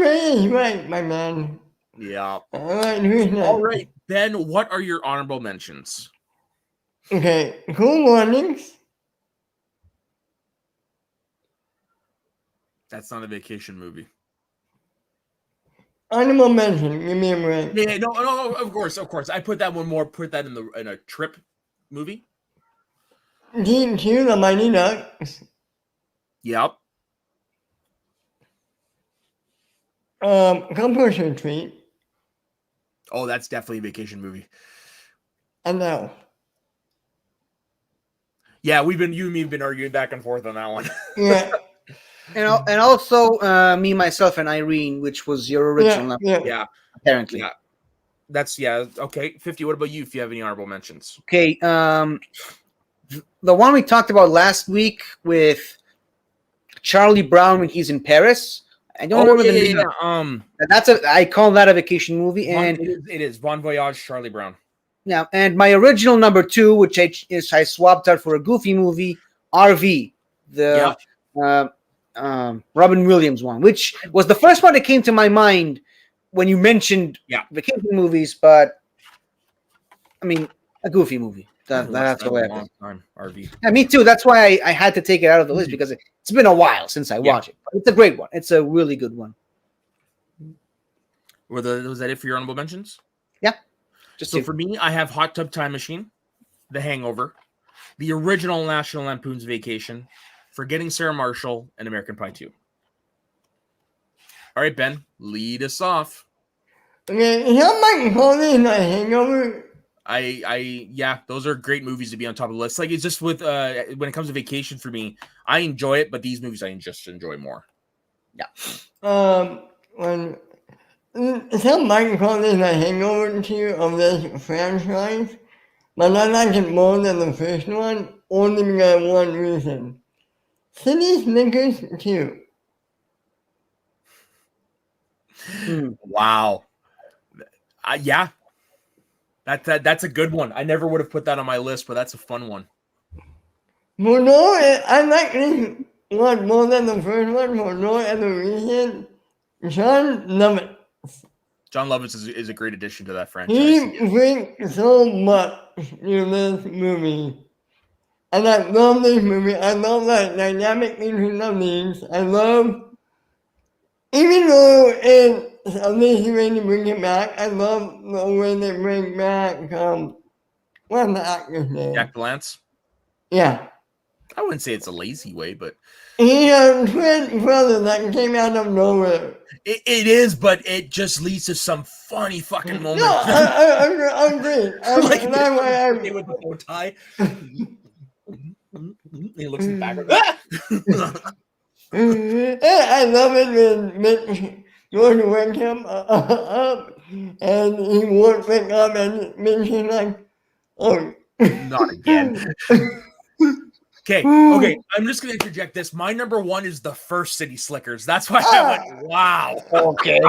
vey. Right, my man. Yeah. All right, Ben, what are your honorable mentions? Okay, Cool Mornings. That's not a vacation movie. Honorable mention. Give me a break. Yeah, no. Of course. I put that one more. Put that in a trip movie. Team 2, The Mighty Ducks. Yep. Campus Retreat. Oh, that's definitely a vacation movie. And now. Yeah, you and me have been arguing back and forth on that one. Yeah. And also Me, Myself, and Irene, which was your original number. Yeah. Apparently. Yeah. That's okay. 50. What about you if you have any honorable mentions? Okay. The one we talked about last week with Charlie Brown when he's in Paris. I don't remember the name. I call that a vacation movie. And it is Bon Voyage, Charlie Brown. Yeah, and my original number 2, which I swapped out for a Goofy movie, RV, the Robin Williams one, which was the first one that came to my mind when you mentioned vacation movies, but I mean a Goofy movie. That's the way I think. RV. Yeah, me too. That's why I had to take it out of the list because it's been a while since I watched it. But it's a great one. It's a really good one. Was that it for your honorable mentions? Yeah. For me, I have Hot Tub Time Machine, The Hangover, the original National Lampoon's Vacation, Forgetting Sarah Marshall, and American Pie 2. All right, Ben, lead us off. Okay, is that Mike Foley in The Hangover? Those are great movies to be on top of the list. Like, it's just with when it comes to vacation for me, I enjoy it, but these movies I just enjoy more. Yeah. Is that Mike Foley in The Hangover to you of this franchise? But I like it more than the first one, only because of one reason. City Slickers 2. Wow. Yeah. That's a good one. I never would have put that on my list, but that's a fun one. For no, I like this one more than the first one for no other reason. John Lovitz. John Lovitz is a great addition to that franchise. He brings so much to this movie. And I love this movie. I love that dynamic between the leads. I love, even though it's a lazy way to bring it back, I love the way they bring back, what's the actor's name? Jack Palance. Yeah. I wouldn't say it's a lazy way, but He has twin brother that came out of nowhere. it is, but it just leads to some funny fucking moments. No, I agree. Like That's why with the bow tie. He looks in the background. I love it when Mitch goes to wake him up and he won't wake up and Mitch is like, oh. Not again. Okay. I'm just gonna interject this. My number one is the first City Slickers. That's why I went, wow. Okay.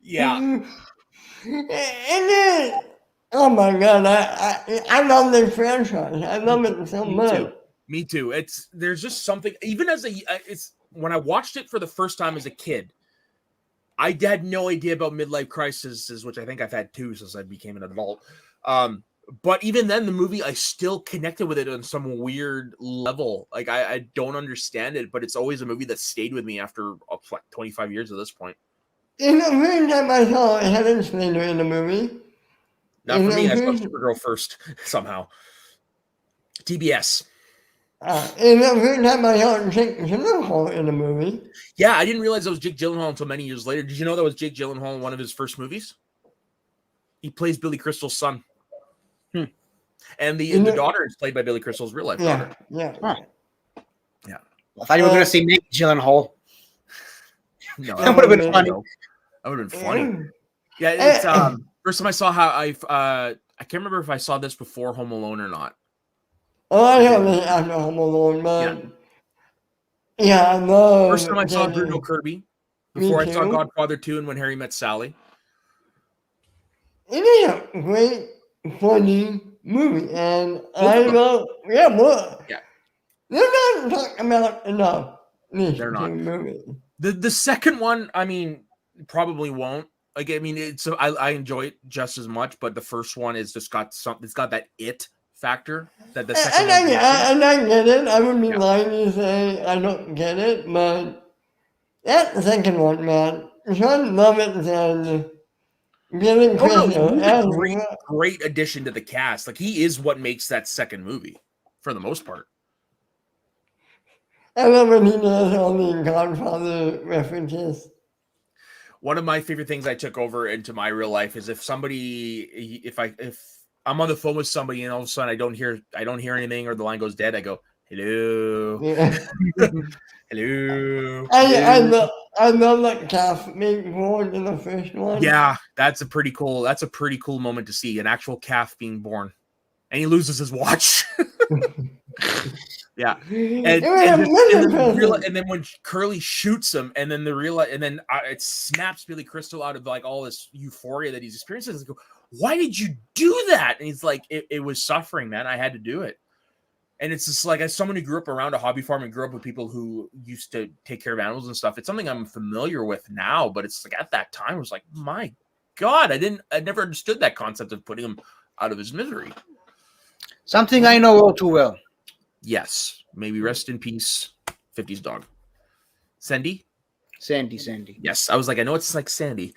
Yeah. And then, oh my god, I love this franchise. I love it so much. Me too. There's just something. Even as it's when I watched it for the first time as a kid, I had no idea about midlife crises, which I think I've had two since I became an adult. But even then, the movie, I still connected with it on some weird level. Like, I don't understand it, but it's always a movie that stayed with me after, 25 years at this point. In the first time I saw Helen Slater in the movie. Not for me. I saw Supergirl first, somehow. TBS. In the first time I saw Jake Gyllenhaal in the movie. Yeah, I didn't realize it was Jake Gyllenhaal until many years later. Did you know that was Jake Gyllenhaal in one of his first movies? He plays Billy Crystal's son. And the daughter is played by Billy Crystal's real life daughter. Yeah. I thought you were going to say Nick Gyllenhaal. No, That would have been funny. That would have been funny. Yeah, it's first time I saw how I can't remember if I saw this before Home Alone or not. Oh, I haven't after Home Alone, man. Yeah, I love. First time I saw Bruno Kirby before I saw Godfather 2 and When Harry Met Sally. It is a great, funny movie, and I love. Yeah, more. Yeah, they're not talking about enough. They're not. Movie. The second one, I mean, probably won't. Like, I mean, I enjoy it just as much, but the first one is just got something. It's got that it factor that the second one. And I get it. I would be lying to say I don't get it, but that second one, man, John Lovitz and Billy Crystal, great addition to the cast. Like, he is what makes that second movie for the most part. I love when he does all the Godfather references. One of my favorite things I took over into my real life is if I'm on the phone with somebody and all of a sudden I don't hear anything or the line goes dead, I go, hello. Yeah. Hello. I love that calf being born in the first one. Yeah, that's a pretty cool moment to see, an actual calf being born. And he loses his watch. Yeah. And then when Curly shoots him, and then it snaps Billy Crystal out of like all this euphoria that he's experiencing. I go, why did you do that? And he's like, it was suffering, man. I had to do it. And it's just like, as someone who grew up around a hobby farm and grew up with people who used to take care of animals and stuff, it's something I'm familiar with now, but it's like at that time, I was like, my God, I never understood that concept of putting him out of his misery. Something I know all too well. Yes. Maybe rest in peace, 50s dog. Sandy? Sandy. Yes. I was like, I know it's like Sandy.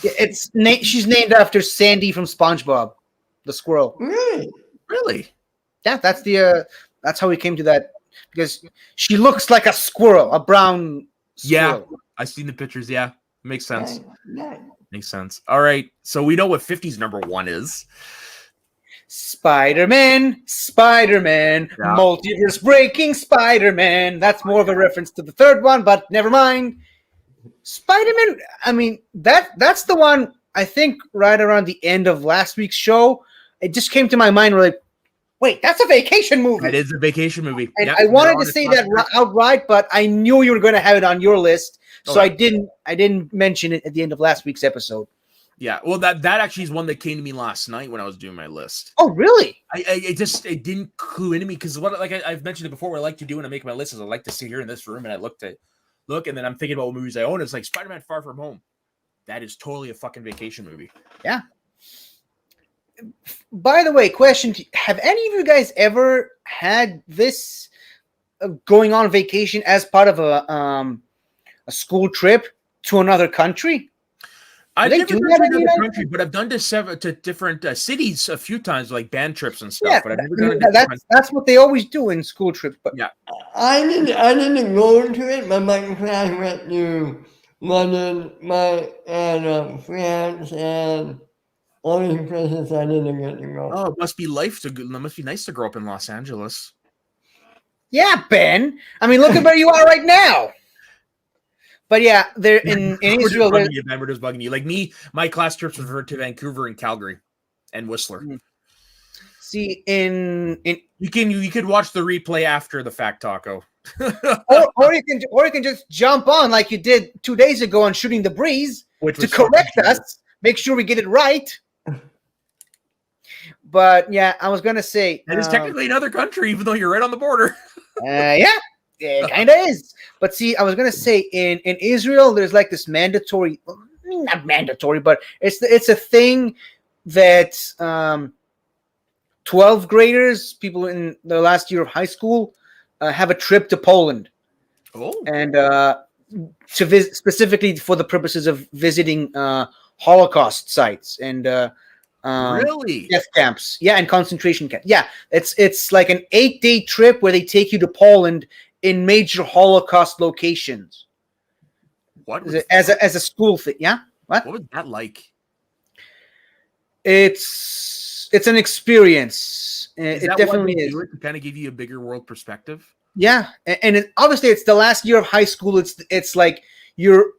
She's named after Sandy from SpongeBob, the squirrel. Really? Yeah, that's how we came to that, because she looks like a squirrel, a brown squirrel. Yeah, I've seen the pictures. Yeah, makes sense. Makes sense. All right, so we know what 50's number one is. Spider-Man, multiverse breaking Spider-Man. That's more of a reference to the third one, but never mind. Spider-Man, I mean, that's the one, I think, right around the end of last week's show. It just came to my mind, like, Wait, that's a vacation movie. That is a vacation movie. And Yep, I wanted they're to on say a that top trip. outright, but I knew you were going to have it on your list, so Oh, I yeah. didn't mention it at the end of last week's episode. Yeah, well, that actually is one that came to me last night when I was doing my list. Oh, really? It didn't clue into me because I've mentioned it before. What I like to do when I make my list is I like to sit here in this room and I look, and then I'm thinking about what movies I own. It's like Spider-Man: Far From Home. That is totally a fucking vacation movie. Yeah. By the way, question: have any of you guys ever had this going on vacation as part of a school trip to another country? I've they never do done that to in the another United country, but I've done to different cities a few times, like band trips and stuff. Yeah, But I've never done it. that's what they always do in school trips. But Yeah. I didn't go to it, but my class went to London, and France, and all these places I didn't get to go. Oh, it must be nice to grow up in Los Angeles. yeah, Ben. I mean, look at where you are right now. But yeah, they're in Israel. We're just bugging you. Like me, my class trips were to Vancouver and Calgary and Whistler. See, You could watch the replay after the fact, Taco. or you can just jump on like you did 2 days ago on Shooting the Breeze Which to was correct fucking us, make sure we get it right. But yeah, I was gonna say It is technically another country, even though you're right on the border. yeah, it kind of is. But see, I was gonna say in Israel, there's like this mandatory, not mandatory, but it's a thing that 12th graders, people in their last year of high school, have a trip to Poland. Oh, And to visit specifically for the purposes of visiting Holocaust sites and really? death camps. Yeah, and concentration camps. Yeah, it's like an 8-day trip where they take you to Poland in major Holocaust locations. What was As a school thing. Yeah, what was that like? It's an experience. Is It that definitely why they is. do it to kind of give you a bigger world perspective? Yeah, and obviously it's the last year of high school. It's like you're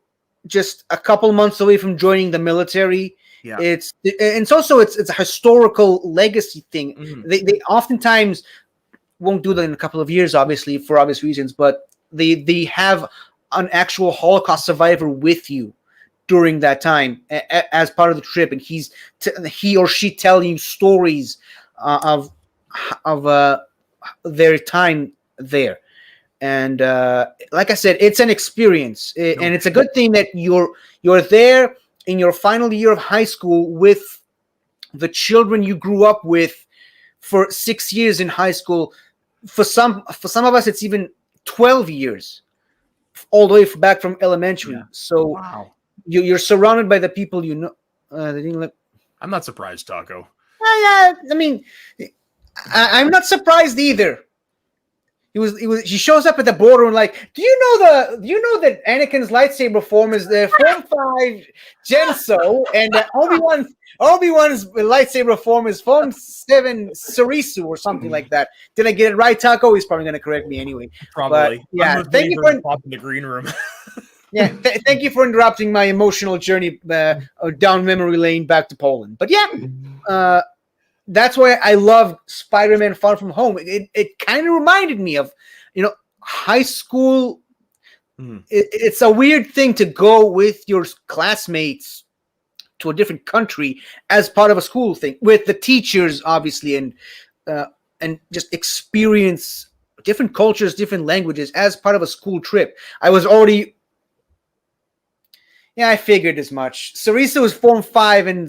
just a couple months away from joining the military. Yeah. It's a historical legacy thing. Mhm. They oftentimes won't do that in a couple of years, obviously for obvious reasons, but they have an actual Holocaust survivor with you during that time as part of the trip, and he or she telling you stories of their time there. And like I said, it's an experience, and it's a good thing that you're there in your final year of high school with the children you grew up with for 6 years in high school. For some of us, it's even 12 years, all the way back from elementary. Yeah. So Wow. you're surrounded by the people you know. They didn't look. I'm not surprised, Taco. I mean, I'm not surprised either. He shows up at the border and like, do you know that Anakin's lightsaber form is the Form 5 Genso, and Obi-Wan's lightsaber form is Form 7 Sarisu or something like that. Did I get it right, Taco? He's probably gonna correct me anyway. Probably. But, yeah, I'm just thank waiting you for for- him to pop in the green room. Yeah, thank you for interrupting my emotional journey down memory lane back to Poland. But yeah, that's why I love Spider-Man: Far From Home. It kind of reminded me of, high school. It's a weird thing to go with your classmates to a different country as part of a school thing with the teachers, obviously, and just experience different cultures, different languages as part of a school trip. I figured as much. Sarisa was Form 5 and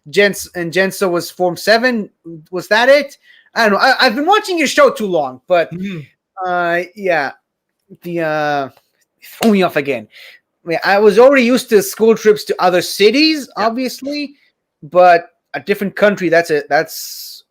Genso was Form 7. Was that it? I don't know. I've been watching your show too long, but yeah, threw me off again. I was already used to school trips to other cities, obviously, but a different country. That's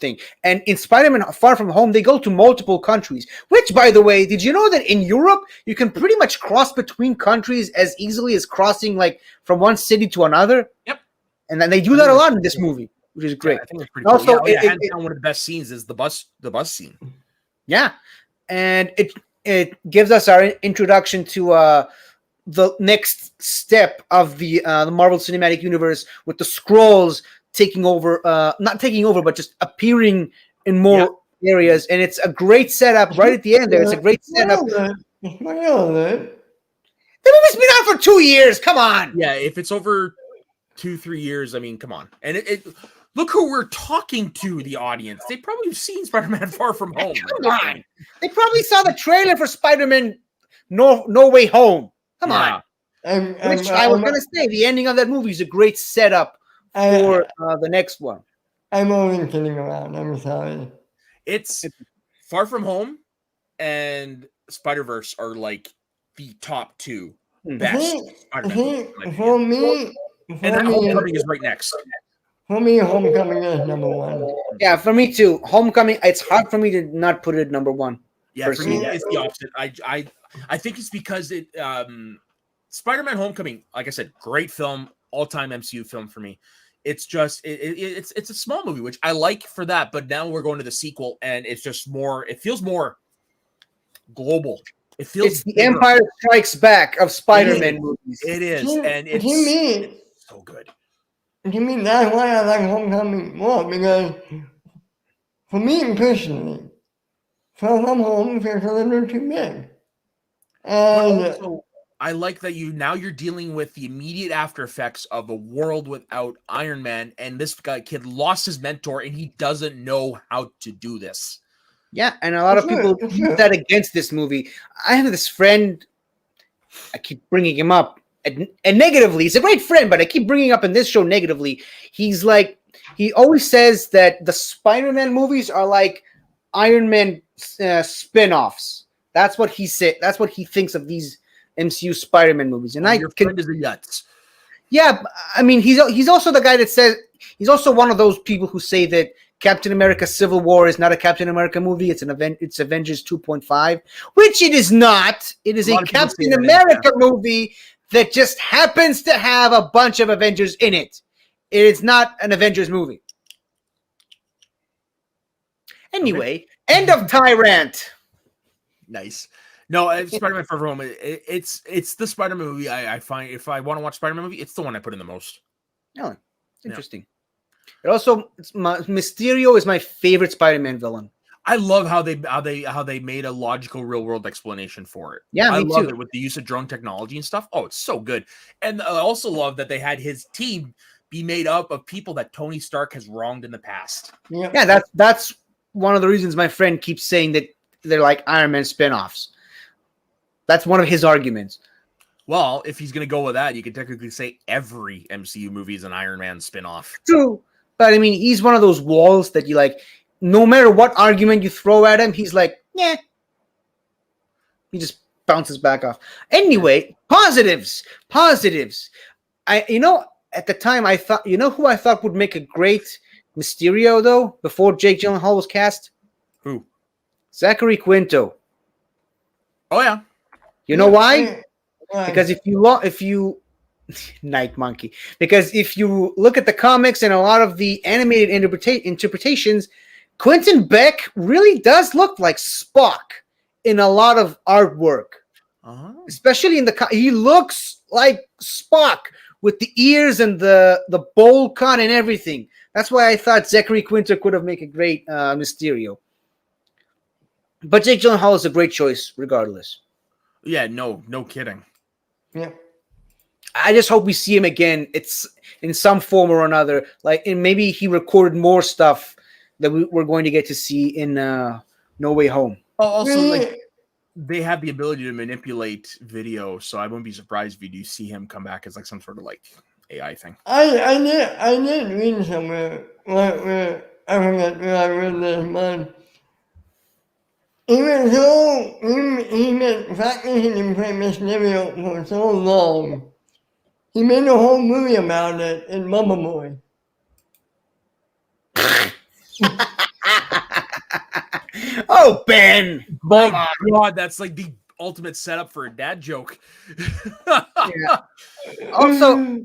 thing. And in Spider-Man: Far From Home, they go to multiple countries. Which, by the way, did you know that in Europe you can pretty much cross between countries as easily as crossing like from one city to another? Yep. And then they do that a lot in this movie, which is great. Yeah, I think it's pretty Also, cool. Hands down, one of the best scenes is the bus scene. Yeah, and it gives us our introduction to the next step of the Marvel Cinematic Universe with the Skrulls taking over, not taking over, but just appearing in more areas. And it's a great setup right at the end there. It's a great setup. The movie's been out for 2 years. Come on. Yeah, if it's over 2-3 years, I mean, come on. And it look who we're talking to, the audience. They probably have seen Spider-Man Far From Home. Come on. They probably saw the trailer for Spider-Man No Way Home. Come on. Which I was going to say, the ending of that movie is a great setup for the next one. I'm only kidding around. I'm sorry. It's Far From Home and Spider-Verse are like the top 2 best Spider-Man movies. For me, and Homecoming is right next. For me, Homecoming is number 1. Yeah, for me too. Homecoming, it's hard for me to not put it at number 1. Yeah, for me, it's the opposite. I think it's because it Spider-Man Homecoming, like I said, great film, all-time MCU film for me. It's just it's a small movie, which I like for that, but now we're going to the sequel and it's just more, it feels more global. It feels it's the bigger. Empire Strikes Back of Spider-Man movies. It is, and it's so good. You mean that's why I like Homecoming more, because for me personally, Far From Home feels a little too big. And also, I like that you're dealing with the immediate after effects of a world without Iron Man, and this kid lost his mentor, and he doesn't know how to do this. Yeah, and a lot of people use that against this movie. I have this friend, I keep bringing him up, and negatively. He's a great friend, but I keep bringing up in this show negatively. He's like, he always says that the Spider-Man movies are like Iron Man spin-offs. That's what he said. That's what he thinks of these MCU Spider-Man movies. And your friend is a Yutz. Yeah, I mean, he's also the guy that says, he's also one of those people who say that Captain America Civil War is not a Captain America movie. It's it's Avengers 2.5, which it is not. It is a Captain America movie that just happens to have a bunch of Avengers in it. It is not an Avengers movie. Anyway, end of Tyrant. Nice. No, Spider-Man Far From Home. It's the Spider-Man movie I find, if I want to watch Spider-Man movie, it's the one I put in the most. Oh, interesting. Yeah. It also, Mysterio is my favorite Spider-Man villain. I love how they made a logical real world explanation for it. Yeah, I love too. it with the use of drone technology and stuff. Oh, it's so good. And I also love that they had his team be made up of people that Tony Stark has wronged in the past. Yeah, that's one of the reasons my friend keeps saying that they're like Iron Man spinoffs. That's one of his arguments. Well, if he's going to go with that, you could technically say every MCU movie is an Iron Man spinoff. True. But I mean, he's one of those walls that you like, no matter what argument you throw at him, he's like, yeah. He just bounces back off. Anyway, positives. At the time I thought, who I thought would make a great Mysterio though, before Jake Gyllenhaal was cast? Who? Zachary Quinto. Oh yeah. You know why? Because if you Night Monkey. Because if you look at the comics and a lot of the animated interpretations, Quentin Beck really does look like Spock in a lot of artwork. Especially in he looks like Spock with the ears and the bowl cut and everything. That's why I thought Zachary Quinto could have made a great Mysterio. But Jake Gyllenhaal is a great choice regardless. Yeah, no kidding. Yeah. I just hope we see him again. It's in some form or another. And maybe he recorded more stuff that we're going to get to see in No Way Home. Also, they have the ability to manipulate video, so I wouldn't be surprised if you do see him come back as like some sort of like AI thing. I did read somewhere where I forget where I read this, but even though he been practicing to play Mysterio for so long, he made a whole movie about it in Bubble Boy. Oh, Ben! Oh my God, that's like the ultimate setup for a dad joke. Yeah. Also,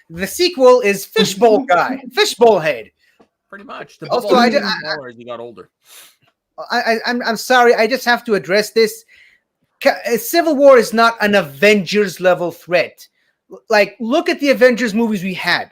the sequel is Fishbowl Guy, Fishbowl Head. Pretty much. The also, smaller as he got older. I'm sorry. I just have to address this. Civil War is not an Avengers level threat. Like, look at the Avengers movies we had.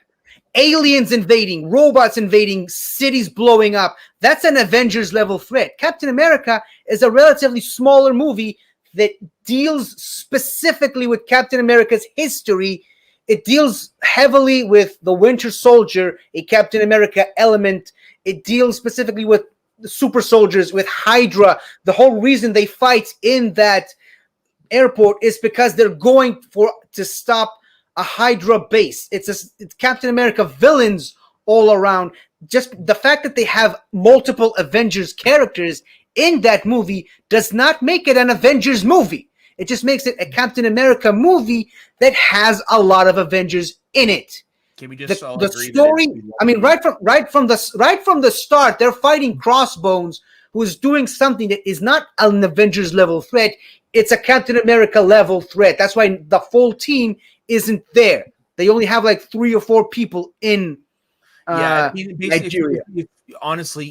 aliens invading, robots invading, cities blowing up. That's an Avengers level threat. Captain America is a relatively smaller movie that deals specifically with Captain America's history. It deals heavily with the Winter Soldier, a Captain America element. It deals specifically with the super soldiers, with Hydra. The whole reason they fight in that airport is because they're going to stop a Hydra base. It's Captain America villains all around. Just the fact that they have multiple Avengers characters in that movie does not make it an Avengers movie. It just makes it a Captain America movie that has a lot of Avengers in it. Can we just The story? I mean, right from the start, they're fighting Crossbones, who is doing something that is not an Avengers level threat. It's a Captain America level threat. That's why the full team isn't there. They only have like 3 or 4 people in Nigeria. Honestly,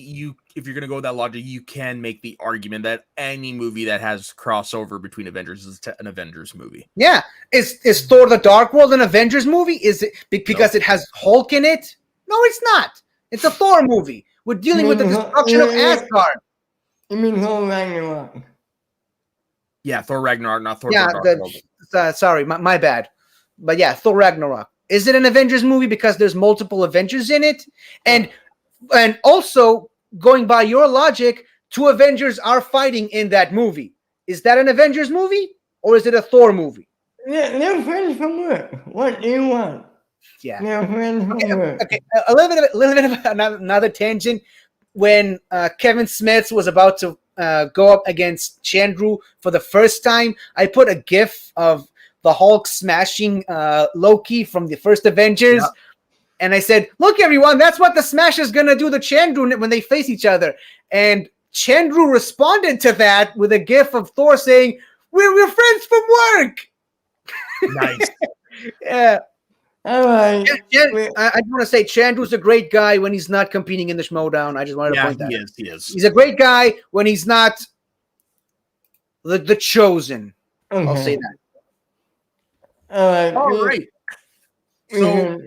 if you're going to go with that logic, you can make the argument that any movie that has crossover between Avengers is an Avengers movie. Yeah. Is Thor the Dark World an Avengers movie? Is it because it has Hulk in it? No, it's not. It's a Thor movie. We're dealing with the destruction of Asgard. You mean Thor Ragnarok? Yeah, Thor Ragnarok, not Thor. Yeah, sorry, my bad. But yeah, Thor Ragnarok. Is it an Avengers movie because there's multiple Avengers in it? And also, going by your logic, 2 Avengers are fighting in that movie. Is that an Avengers movie or is it a Thor movie? Yeah, they're friends from work. What do you want? Yeah. They're friends from work. Okay. A little bit of another tangent. When Kevin Smith was about to go up against Chandru for the first time, I put a GIF of the Hulk smashing Loki from the first Avengers. Yeah. And I said, look, everyone, that's what the Smash is going to do to Chandru when they face each other. And Chandru responded to that with a GIF of Thor saying, we're friends from work. Nice. Yeah. All right. I just want to say Chandru's a great guy when he's not competing in the Schmodown. I just wanted to point that out. He is. He's a great guy when he's not the chosen. Okay. I'll say that. All right. So,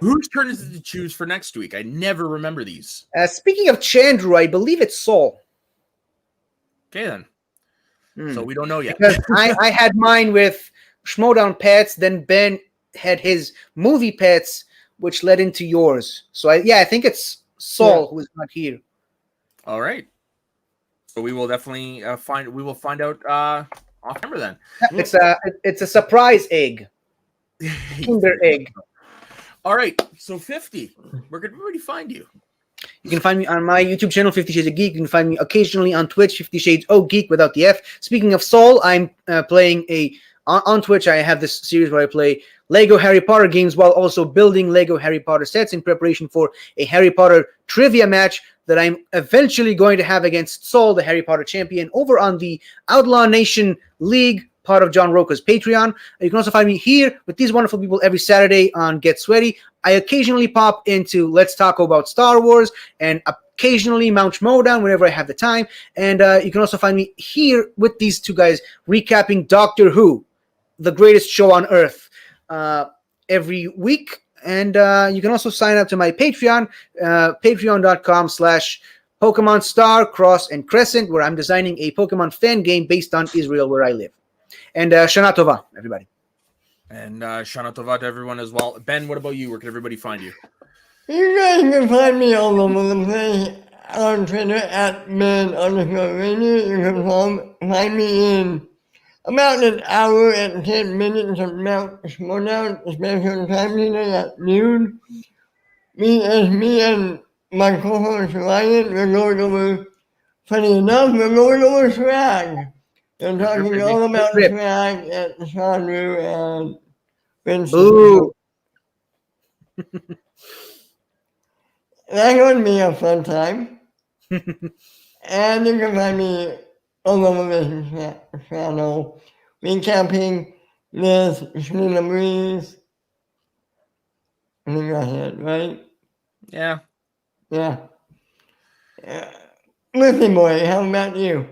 whose turn is it to choose for next week? I never remember these. Speaking of Chandru, I believe it's Saul. Okay, then. So we don't know yet. Because I had mine with Schmodown Pets, then Ben had his movie Pets, which led into yours. So I think it's Saul who is not here. All right. So we will definitely find out off camera then. It's a surprise egg. Kinder egg. All right. So 50. Where can everybody find you? You can find me on my YouTube channel, 50 Shades of Geek. You can find me occasionally on Twitch, 50 Shades of Geek without the F. Speaking of Saul, I'm playing on Twitch. I have this series where I play Lego Harry Potter games while also building Lego Harry Potter sets in preparation for a Harry Potter trivia match that I'm eventually going to have against Saul, the Harry Potter champion, over on the Outlaw Nation League, part of John Roca's Patreon. You can also find me here with these wonderful people every Saturday on Get Sweaty. I occasionally pop into Let's Talk About Star Wars and occasionally Mount Schmodown whenever I have the time. And you can also find me here with these two guys recapping Doctor Who, the greatest show on earth, every week. And you can also sign up to my Patreon, patreon.com/Pokemon Star, Cross, and Crescent, where I'm designing a Pokemon fan game based on Israel, where I live. And Shana Tova, everybody. And Shana Tova to everyone as well. Ben, what about you? Where can everybody find you? You guys can find me all over the place on Twitter at Ben_Radio. You can find me in about an hour and 10 minutes of Mount Schmodown, special time today at noon. Me and my co-host Ryan, we're going over, funny enough, we're going over swag. We're talking all about swag at Chandru and Vincent. Ooh. That's going to be a fun time. And you can find me all over this channel, recapping this Shanina Breeze. I think I hit, right? Yeah. Yeah. Listen, boy, how about you?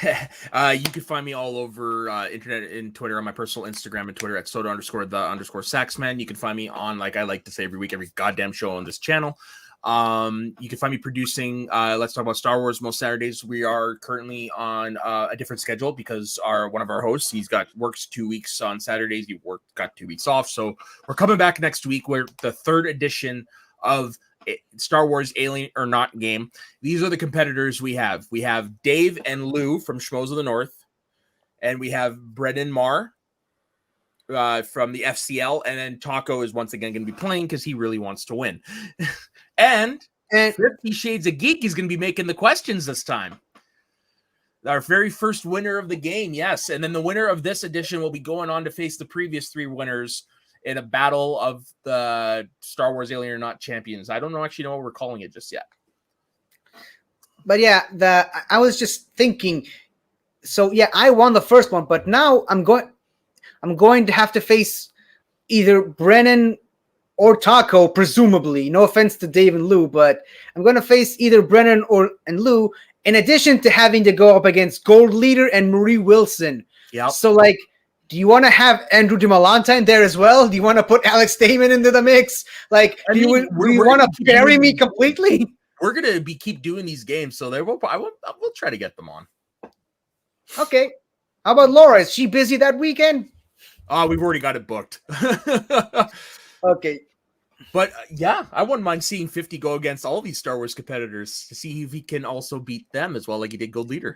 You can find me all over internet and Twitter on my personal Instagram and Twitter at soda_the_saxman. You can find me on, like I like to say every week, every goddamn show on this channel. You can find me producing Let's Talk About Star Wars most Saturdays. We are currently on a different schedule because one of our hosts, works 2 weeks on Saturdays. Got 2 weeks off. So we're coming back next week where the third edition of Star Wars Alien or Not game. These are the competitors we have. We have Dave and Lou from Schmoes of the North, and we have Brendan Marr from the FCL, and then Taco is once again going to be playing because he really wants to win. and 50 Shades of Geek is going to be making the questions this time. Our very first winner of the game, yes. And then the winner of this edition will be going on to face the previous 3 winners in a battle of the Star Wars Alien or Not champions. I don't actually know what we're calling it just yet. But yeah, I was just thinking. So yeah, I won the first one, but now I'm going to have to face either Brennan or Taco, presumably. No offense to Dave and Lou, but I'm going to face either Brennan and Lou, in addition to having to go up against Gold Leader and Marie Wilson. Yeah. So like, do you want to have Andrew DiMolanta in there as well? Do you want to put Alex Damon into the mix? Like, do you want to bury me completely? We're gonna keep doing these games, so we'll try to get them on. Okay. How about Laura? Is she busy that weekend? We've already got it booked. Okay. But yeah, I wouldn't mind seeing 50 go against all these Star Wars competitors to see if he can also beat them as well, like he did Gold Leader.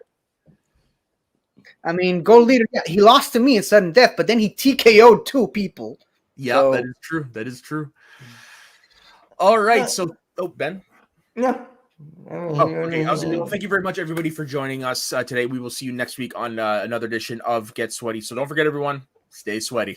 I mean, Gold Leader, yeah, he lost to me in sudden death, but then he TKO'd 2 people. Yeah, so. That is true. That is true. All right. So, Ben? Yeah. Okay. Thank you very much, everybody, for joining us today. We will see you next week on another edition of Get Sweaty. So don't forget, everyone, stay sweaty.